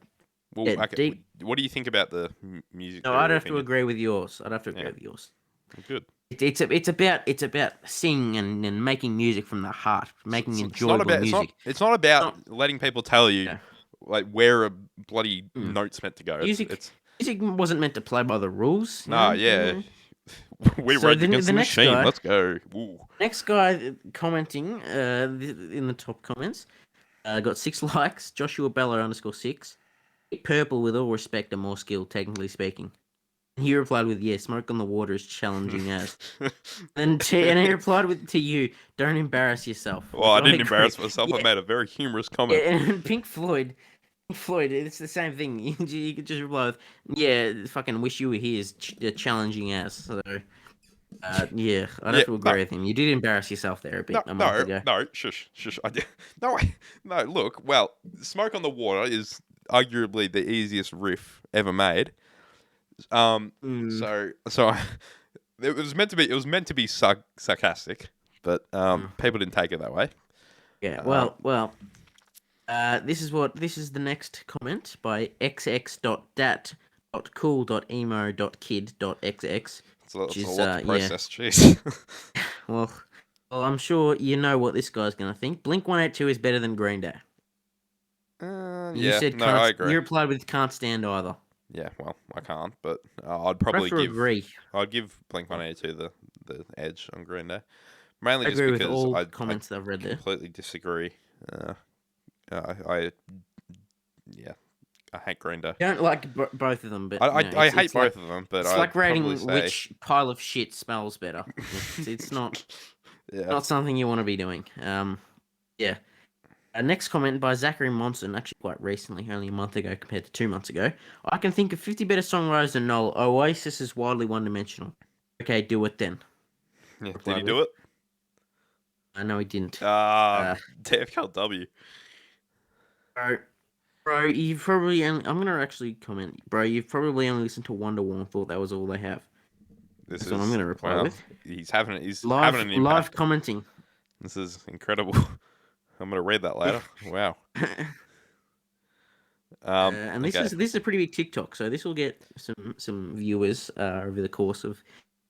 Yeah, okay. deep. What do you think about the music No, theory I'd have to opinion? agree with yours. I'd have to agree Yeah. with yours. Good. It's about singing and making music from the heart, making It's not enjoyable about. music. It's not about Not, letting people tell you yeah. like where a bloody Mm. note's meant to go. Music It's music wasn't meant to play by the rules. nah. You Yeah. know? We So rage against the the next machine. guy, Let's go. Ooh. next guy commenting in the top comments, got 6 likes. Joshua Bella _6. Purple, with all respect, are more skilled, technically speaking. He replied with, "Yeah, smoke on the water is challenging as." And he replied with to you, "Don't embarrass yourself." Well, Which I I didn't agree. embarrass myself. I Yeah, made a very humorous yeah. comment. And Pink Floyd, it's the same thing. You could just reply with, "Yeah, fucking wish you were here is challenging as." So, yeah, I'd Yeah. have to No. agree with him. You did embarrass yourself there a month ago. No. Shush. I did. No. No. Look. Well, "Smoke on the Water" is arguably the easiest riff ever made. Mm, So it was meant to be. It was meant to be sarcastic, but mm. people didn't take it that way. Yeah. Um, Well. This is the next comment by xx.dat.cool.emo.kid.xx. so Which that's a is lot to yeah. process. Jeez. Well, I'm sure you know what this guy's gonna think. Blink 182 is better than Green Day. You Yeah. said No, I can't. agree. You replied with can't stand either. Yeah. Well, I can't, but I'd I have probably to give. agree. I'd give Blink 182 the edge on Green Day, mainly I just agree with because all I comments that I've read there. completely disagree. I yeah, I hate Green Day. You don't like both of them, but I hate both of them, but it's I'd like probably rating say which pile of shit smells better. It's not yeah. something you want to be doing. Yeah. Next comment by Zachary Monson, actually quite recently, only a month ago compared to 2 months ago. I can think of 50 better songwriters than Noel. Oasis is wildly one-dimensional. Okay, do it then. Yeah. Did Replied he do with. it? I know he didn't. TFLW. Bro, you've probably only... I'm going to actually comment. Bro, you've probably only listened to Wonderwall and thought that was all they have. This That's is what I'm going to reply well, with. he's having an Live impact. commenting. This is incredible. I'm gonna read that later. Wow. And this Okay. is a pretty big TikTok, so this will get some viewers over the course of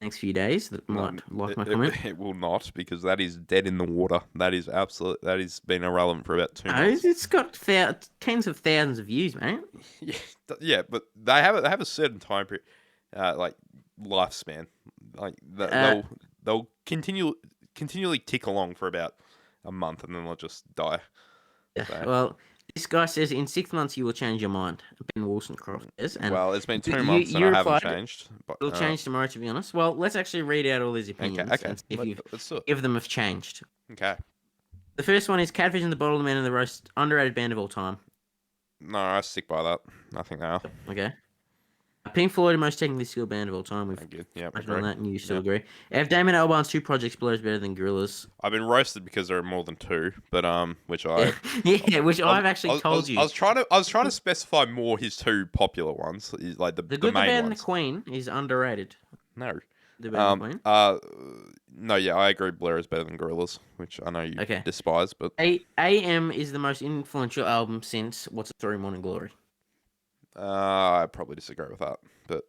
the next few days that might like my comment. It will not, because that is dead in the water. That is absolute. That has been irrelevant for about 2 No, months. it's got tens of thousands of views, man. Yeah, yeah, but they have a certain time period, like lifespan. Like they'll continually tick along for about a month, and then they'll just die. Yeah, So, well, this guy says in 6 months you will change your mind. Ben Wollstonecraft says, and well, it's been 2 you months and I haven't replied, changed. But it'll change tomorrow, to be honest. Well, let's actually read out all these opinions okay, and see let's do it. if them have changed. Okay. The first one is Catfish and the Bottle, the Man and the Roast, underrated band of all time. No, I stick by that. I think they are. Okay. Pink Floyd, the most technically skilled band of all time. We've Thank you. Yeah, touched agree. on that, and you still Yeah. agree. If Damon Albarn's 2 projects blows better than Gorillaz. I've been roasted because there are more than 2, but which I Yeah, which I've actually I told you. was trying to specify more his 2 popular ones, like the The Good, the main Bad, and the ones. Queen is underrated. No. The Bad and the Queen. No, yeah, I agree. Blur is better than Gorillaz, which I know you despise, but AM is the most influential album since What's the Story, Morning Glory. I probably disagree with that. But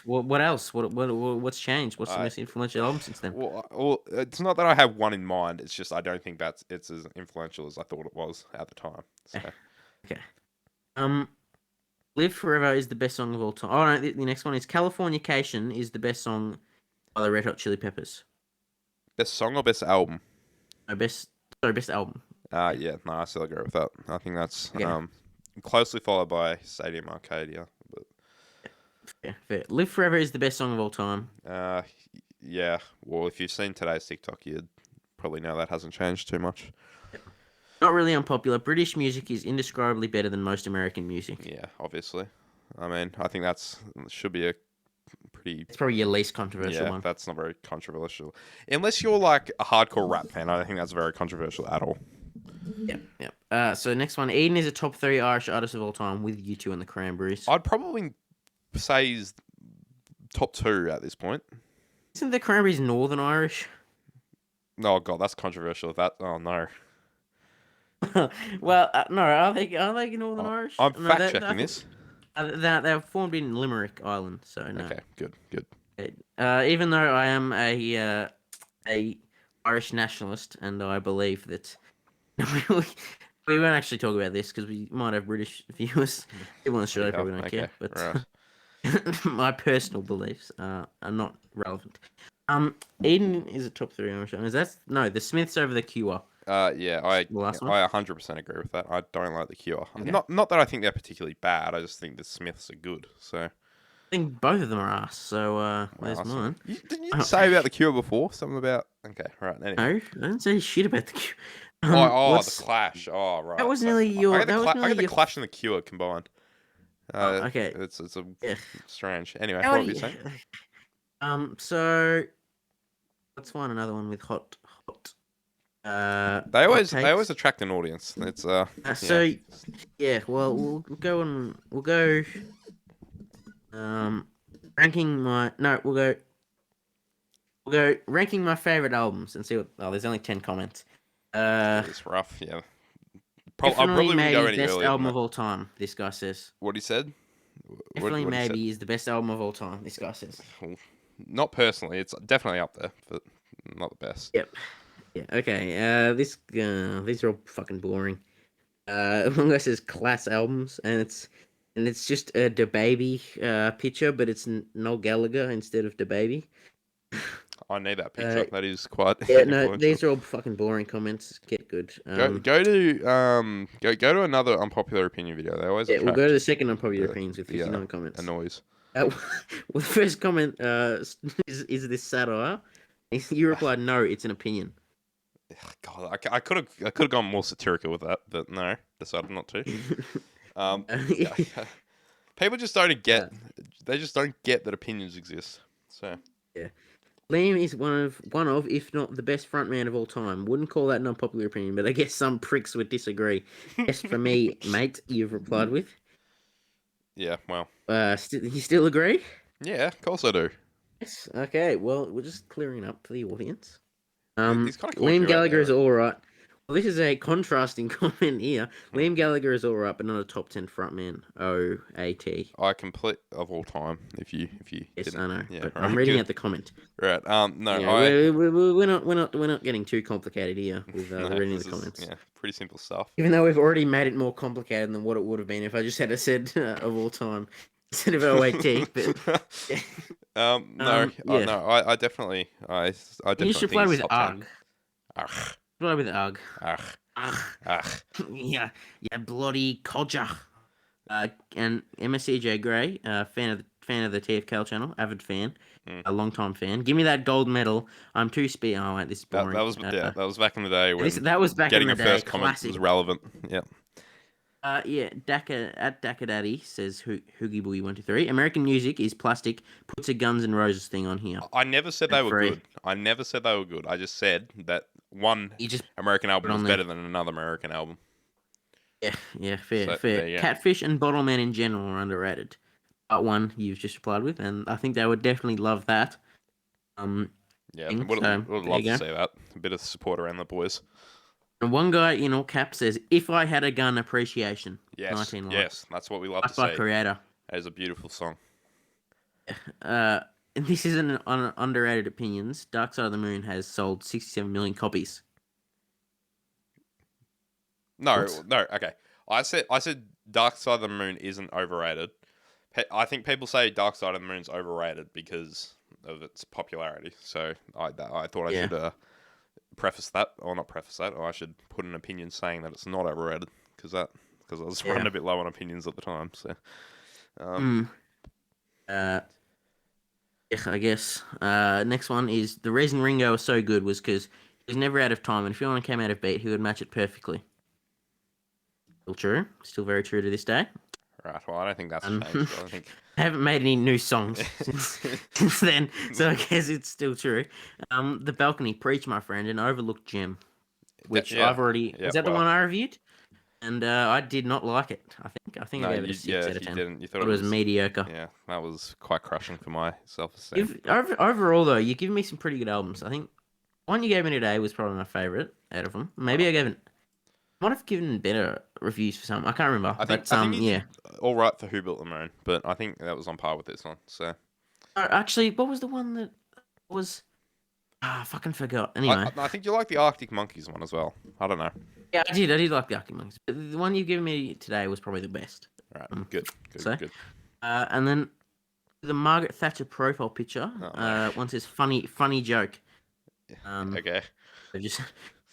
what else? What's changed? What's the most influential album since then? Well, it's not that I have one in mind. It's just I don't think it's as influential as I thought it was at the time. So. Okay. Live Forever is the best song of all time. Oh no, the next one is Californication is the best song by the Red Hot Chili Peppers. Best song or best album? No, best album. Yeah, no, I still agree with that. I think that's closely followed by Stadium Arcadia. But yeah, fair. Live Forever is the best song of all time. Yeah. Well, if you've seen today's TikTok, you'd probably know that hasn't changed too much. Not really unpopular. British music is indescribably better than most American music. Yeah, obviously. I mean, I think should be a pretty... It's probably your least controversial one. Yeah, that's not very controversial. Unless you're like a hardcore rap fan, I don't think that's very controversial at all. Yeah. So next one, Eden is a top 3 Irish artist of all time with U2 and the Cranberries. I'd probably say he's top 2 at this point. Isn't the Cranberries Northern Irish? Oh god, that's controversial. Oh no. Well, no, are they Northern Irish? I'm fact checking this. They're formed in Limerick Island, so no. Okay, good. Even though I am a Irish nationalist, and I believe that we won't actually talk about this because we might have British viewers. People in Australia probably don't care, but right. My personal beliefs are not relevant. Eden is a top 3 Irish. The Smiths over the Cure. Yeah, I 100% agree with that. I don't like the Cure. Okay. Not that I think they're particularly bad. I just think the Smiths are good. So I think both of them are ass. So there's mine. Didn't you say about the Cure before? Something about right. Anyway. No, I didn't say shit about the Cure. The Clash. Oh, right. That was nearly your. I got the Clash and the Cure combined. Okay. It's strange. Anyway, what were you saying? So let's find another one with hot. They always attract an audience. It's Well, we'll go on. We'll go. Ranking my We'll go ranking my favorite albums and see what. Oh, there's only 10 comments. It's rough. Yeah. Definitely Maybe best album of all time. This guy says. What he said. Definitely Maybe is the best album of all time. This guy says. Not personally. It's definitely up there, but not the best. Yep. Yeah. Okay. These are all fucking boring. One guy says class albums, and it's just a DaBaby picture, but it's Noel Gallagher instead of DaBaby. I need that picture. That is quite. Yeah. No, these are all fucking boring comments. Get good. Go to another unpopular opinion video. They always. We'll go to the second unpopular opinions with 59 comments. Annoys. Well, the first comment is this satire? You replied, no, it's an opinion. God, I could have gone more satirical with that, but no, decided not to. People just don't get. They just don't get that opinions exist. So yeah, Liam is one of, if not the best frontman of all time. Wouldn't call that an unpopular opinion, but I guess some pricks would disagree. Yes, for me, mate. You've replied with. Yeah, well. You still agree? Yeah, of course I do. Yes. Okay. Well, we're just clearing up for the audience. He's kind of Liam Gallagher is all right. Well, this is a contrasting comment here. Liam Gallagher is all right, but not a top 10 frontman. OAT. I complete of all time. If you. Yes, didn't. I know. Yeah, but right, I'm reading good. out the comment. Right. No. Yeah, we're not getting too complicated here with reading the comments. Yeah, pretty simple stuff. Even though we've already made it more complicated than what it would have been if I just had said of all time instead of OAT. But no. I definitely. You should play with UG. Play with UG. Ugh. Yeah, bloody codger. And MSCJ Gray, fan of the TFKL channel, avid fan, a long time fan. Give me that gold medal. I'm too speed. Oh wait, this is boring. That was back in the day when that was back getting in the a day. first comment was relevant. Yeah. Yeah, Daka Daddy says Hoogie Boogie 123. American music is plastic. Puts a Guns N' Roses thing on here. I never said they And were free. good. I never said they were good. I just said that one You just American put it album was on there. better than another American album. Yeah, fair, So fair. there you go. Catfish and Bottleman in general are underrated. Part one you've just replied with, and I think they would definitely love that. Um, Yeah, thing. So would there you love to go. see that. A bit of support around the boys. And one guy in all caps says, "If I had a gun, appreciation." Yes, 19 likes. yes, that's what we love to Liked by see. creator. That is a beautiful song. Uh, and this isn't on underrated opinions. Dark Side of the Moon has sold 67 million copies. No, Thoughts? no, okay. I said Dark Side of the Moon isn't overrated. I think people say Dark Side of the Moon's overrated because of its popularity. So I thought I Yeah. should preface that, or not preface that, or I should put an opinion saying that it's not overrated because I was Yeah. running a bit low on opinions at the time. So Hmm. Uh, yeah, I guess. Next one is the reason Ringo was so good was because he was never out of time, and if anyone came out of beat, he would match it perfectly. Still true. Still very true to this day. right, well I don't think that's And changed. I don't think. I haven't made any new songs since then, so I guess it's still true. The Balcony, Preach, my friend, an overlooked gem, which Yeah, I've already yeah. was that the Well, one I reviewed, and I did not like it. I think I no, gave it a six out of you 10. didn't. You thought Thought it it was was. mediocre. Yeah, that was quite crushing for my self-esteem. But Overall though, you give me some pretty good albums. I think one you gave me today was probably my favorite out of them. Maybe well, I gave it. Might have given better reviews for some. I can't remember, but I think you yeah. did all right for Who Built the Moon, but I think that was on par with this one. So Actually, what was the one that was? I fucking forgot. Anyway, I think you like the Arctic Monkeys one as well. I don't know. yeah, I did. I did like the Arctic Monkeys, but the one you've given me today was probably the best. Right, Um, good, good, so, good. and then the Margaret Thatcher profile picture. Oh no. One says funny joke. Um, Okay. so just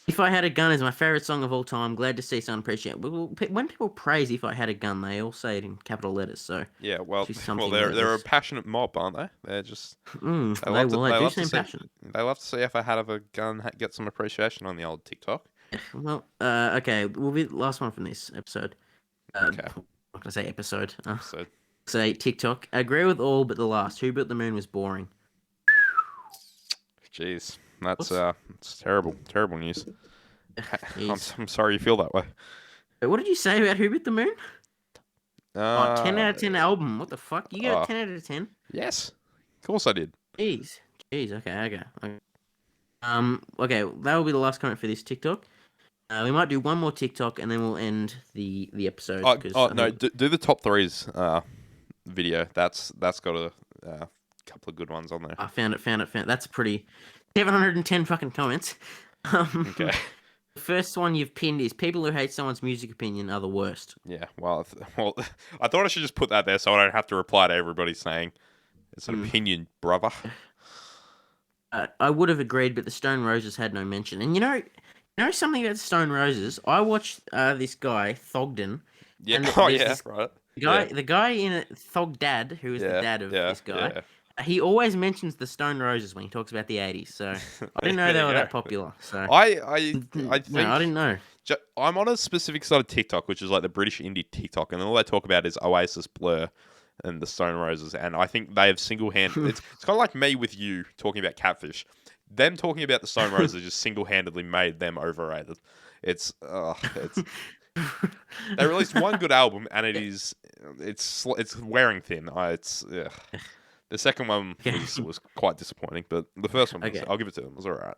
if I had a gun is my favorite song of all time. Glad to see someone appreciate it. When people praise "If I Had a Gun," they all say it in capital letters. So Yeah. Well, actually well, something they're that they're a is. passionate mob, aren't they? They're just They they do love to seem see passionate. if I had a gun get some appreciation on the old TikTok. Well, okay, we'll be the last one from this episode. Okay. I'm not gonna say episode. So Say TikTok. Agree with all but the last. Who Built the Moon was boring. jeez, that's What's it's terrible news. Jeez. I'm sorry you feel that way. Wait, what did you say about Who Built the Moon? Oh, 10 Uh, out of 10 album. What the fuck? You got oh 10 out of 10? yes, of course I did. Jeez. Jeez. Okay. Okay. That will be the last comment for this TikTok. We might do one more TikTok and then we'll end the episode because I No, think do the top threes video. That's got a couple of good ones on there. I found it. That's pretty. 710 fucking comments. Okay. The first one you've pinned is people who hate someone's music opinion are the worst. Yeah. Well, well, I thought I should just put that there so I don't have to reply to everybody saying it's an opinion, brother. I would have agreed, but the Stone Roses had no mention. And you know something about the Stone Roses? I watched this guy Thogden, Yeah. and Oh there's yeah. this Right. guy, Yeah. the guy in it, Thogdad, who is the Yeah. dad of Yeah. this guy. Yeah. He always mentions the Stone Roses when he talks about the '80s. So I didn't know There they you were go. that popular. So I no, I didn't think know. I'm on a specific side of TikTok, which is like the British indie TikTok, and all they talk about is Oasis, Blur, and the Stone Roses. And I think they have single-handed. It's kind of like me with you talking about Catfish. Them talking about the Stone Roses just single-handedly made them overrated. It's they released one good album, and it's wearing thin. The second one Okay. was quite disappointing, but the first one Okay. I'll give it to them. It was alright.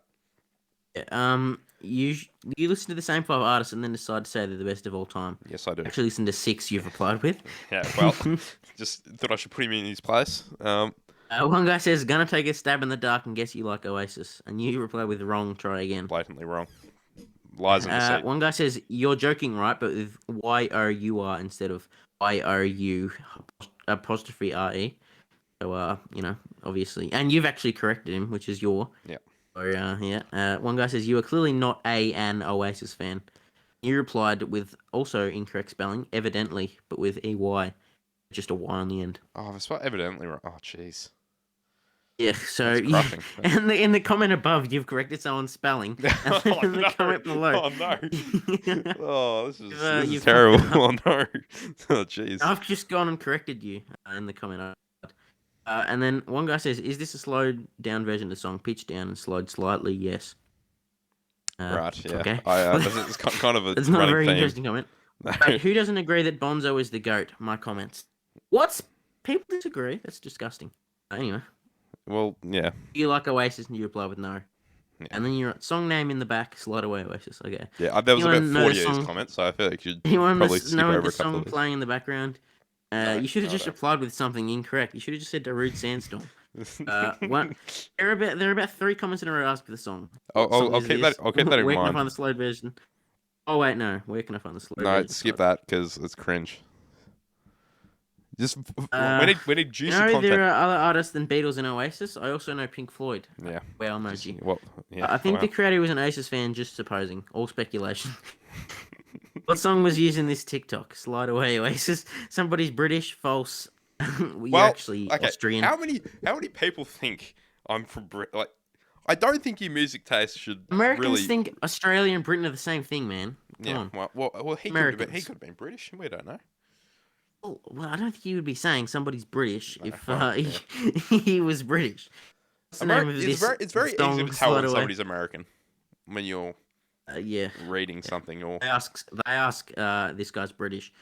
You listen to the same 5 artists and then decide to say they're the best of all time. Yes, I do. Actually, listen to 6 you've replied with. Yeah, well, just thought I should put him in his place. One guy says, "Gonna take a stab in the dark and guess you like Oasis," and you reply with "Wrong. Try again." Blatantly wrong. Lies and deceit. One guy says, "You're joking, right?" But with YOUR instead of YOU apostrophe RE. So, obviously, and you've actually corrected him, which is your. Yeah. So, yeah. One guy says, "You are clearly not an Oasis fan." You replied with also incorrect spelling, evidently, but with EY, just a Y on the end. Oh, I've spelled evidently wrong. Oh, jeez. Yeah, so That's crushing. and in the comment above, you've corrected someone's spelling, and then Oh in the no! comment below, Oh no! Oh, this is you've fucked terrible. it up. Oh no! Oh jeez. I've just gone and corrected you in the comment. And then one guy says, "Is this a slowed down version of the song? Pitched down and slowed slightly? Yes." Right. Yeah. Okay. It's kind of a It's not a running very theme. interesting comment. No. But who doesn't agree that Bonzo is the goat? My comments. What's people disagree? That's disgusting. Anyway, Well, yeah. you like Oasis and you reply with no. Yeah. And then your song name in the back, slide away Oasis. Okay. Yeah. There was about Anyone know 40 the of these song? comments, so I feel like you should Anyone probably skip know over the a couple song of these. playing in the background? No, You should have no, just no. replied with something incorrect. You should have just said Darude Sandstorm. There are about 3 comments in a row asking for the song. What song I'll is keep this? that. I'll keep that in Where can I mind. find the slowed version? Oh wait, no. Where can I find the slowed No, version? skip that because it's cringe. Just Uh, we need juicy there content. are other artists than Beatles and Oasis. I also know Pink Floyd. Yeah. Wow Just- emoji. What? Yeah. I think wow. the creator was an Oasis fan, just supposing. All speculation. What song was used in this TikTok? Slide away, Oasis. Somebody's British. False. You're actually okay. Austrian. How many people think I'm from Like, I don't think your music taste should Americans really. think Australia and Britain are the same thing, man. Come Yeah. on. Well, he Americans. could have been British. We don't know. Well, I don't think you would be saying somebody's British No, if well, he was British. What's the name of this It's very song, easy to tell Slide when Away? somebody's American when you're Yeah. reading something or They ask this guy's British.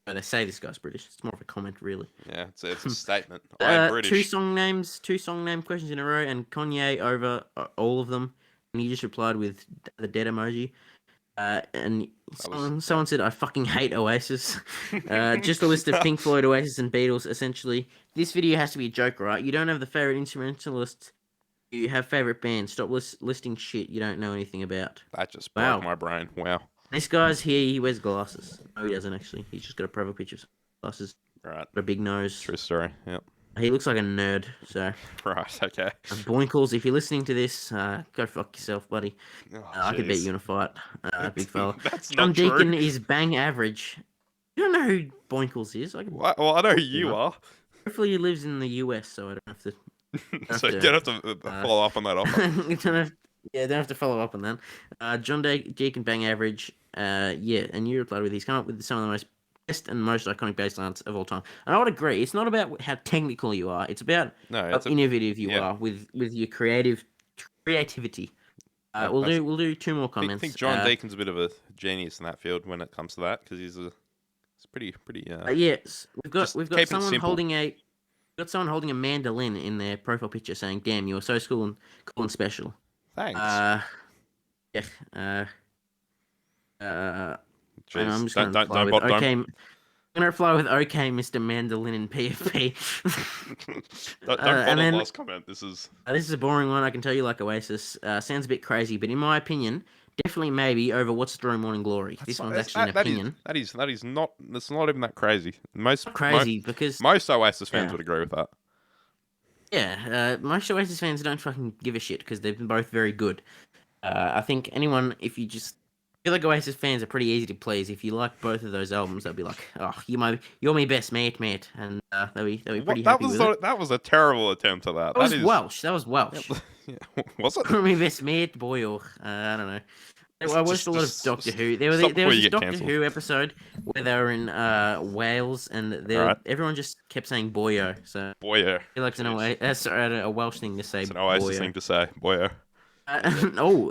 Or they say this guy's British. It's more of a comment, really. yeah, it's a statement. I'm British. Two song name questions in a row, and Kanye over all of them. And he just replied with the dead emoji. And someone said, "I fucking hate Oasis." Just a list of Pink Floyd, Oasis, and Beatles. Essentially, this video has to be a joke, right? You don't have the favorite instrumentalists. You have favorite bands. Stop listing shit you don't know anything about. That just Wow. broke my brain. Wow. This guy's here. He wears glasses. No, he doesn't actually. He's just got a profile picture of glasses. Right. Got a big nose. True story. Yep. He looks like a nerd. So, Right. Okay. Boinkles, if you're listening to this, go fuck yourself, buddy. Oh, I could beat jeez. you in a fight, big fella. That's John not true. Deacon is bang average. You don't know who Boinkles is. Well, I know who you are. Hopefully he lives in the US, so I don't have to. So you don't have to follow up on that offer. don't have to follow up on that. John Deacon bang average. Yeah, and you replied with he's come up with some of the most best and most iconic bass lines of all time. And I would agree. It's not about how technical you are. It's about how innovative you are with your creativity. We'll do 2 more comments. I think John Deacon's a bit of a genius in that field when it comes to that because he's pretty. Yes, we've got someone holding a mandolin in their profile picture saying, "Damn, you are so cool and special." Thanks. Yeah. Jeez. I'm just going to reply with okay. I'm gonna reply with okay, Mr. Mandolin in PFP. Don't follow the last comment. This is a boring one. I can tell you, like Oasis. Sounds a bit crazy, but in my opinion, definitely maybe over What's the Morning Glory. This one's actually an opinion. That is not. That's not even that crazy. Because most Oasis fans would agree with that. Yeah, most Oasis fans don't fucking give a shit because they're both very good. I think if you feel like Oasis fans are pretty easy to please. If you like both of those albums, they'll be like, "Oh, you're my best mate," and they'll be pretty happy with it. That was a terrible attempt at that. That was Welsh. Yeah, was it? You're my best mate, boy. Or I don't know. I watched a lot of Doctor Who. There was a Doctor Who episode where they were in Wales, and everyone just kept saying "boyo." So boyo. I feel like it's a Welsh thing to say. It's an Oasis thing to say, boyo.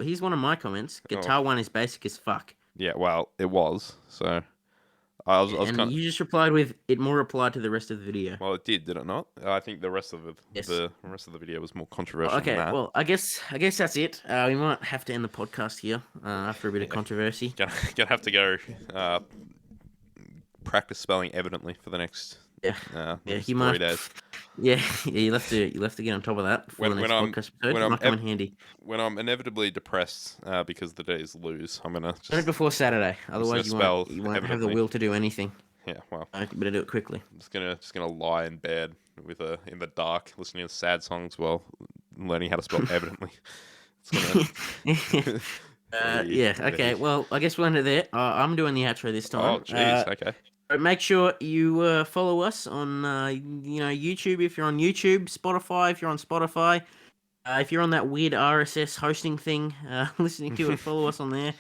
Here's one of my comments. Guitar one is basic as fuck. Yeah, well, it was. So I was you just replied with it more applied to the rest of the video. Well, it did it not? I think the rest of the video was more controversial. Okay, than that. well, I guess that's it. We might have to end the podcast here after a bit of controversy. Gonna have to go practice spelling evidently for the next 3 days. Yeah, you'll have to get on top of that for the next podcast episode. It might come in handy. When I'm inevitably depressed because the days lose, I'm gonna just do it before Saturday. Otherwise, you won't have the will to do anything. Yeah, well, you better do it quickly. I'm just gonna lie in bed in the dark, listening to sad songs while learning how to spell evidently. It's gonna. Yeah. Okay. Well, I guess we'll end it there. I'm doing the outro this time. Oh, jeez. Okay. But make sure you follow us on YouTube if you're on YouTube, Spotify if you're on Spotify. If you're on that weird RSS hosting thing, listening to it, follow us on there.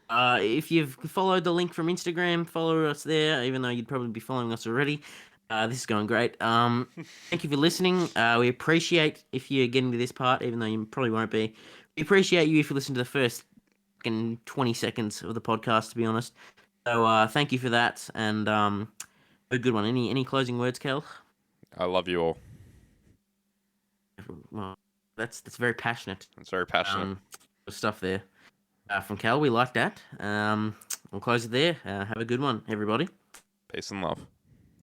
If you've followed the link from Instagram, follow us there, even though you'd probably be following us already. This is going great. Thank you for listening. We appreciate if you're getting to this part, even though you probably won't be. We appreciate you if you listen to the first 20 seconds of the podcast, to be honest. So thank you for that, and a good one. Any closing words, Kel? I love you all. Well, that's very passionate. It's very passionate. Stuff there from Cal. We like that. We'll close it there. Have a good one, everybody. Peace and love.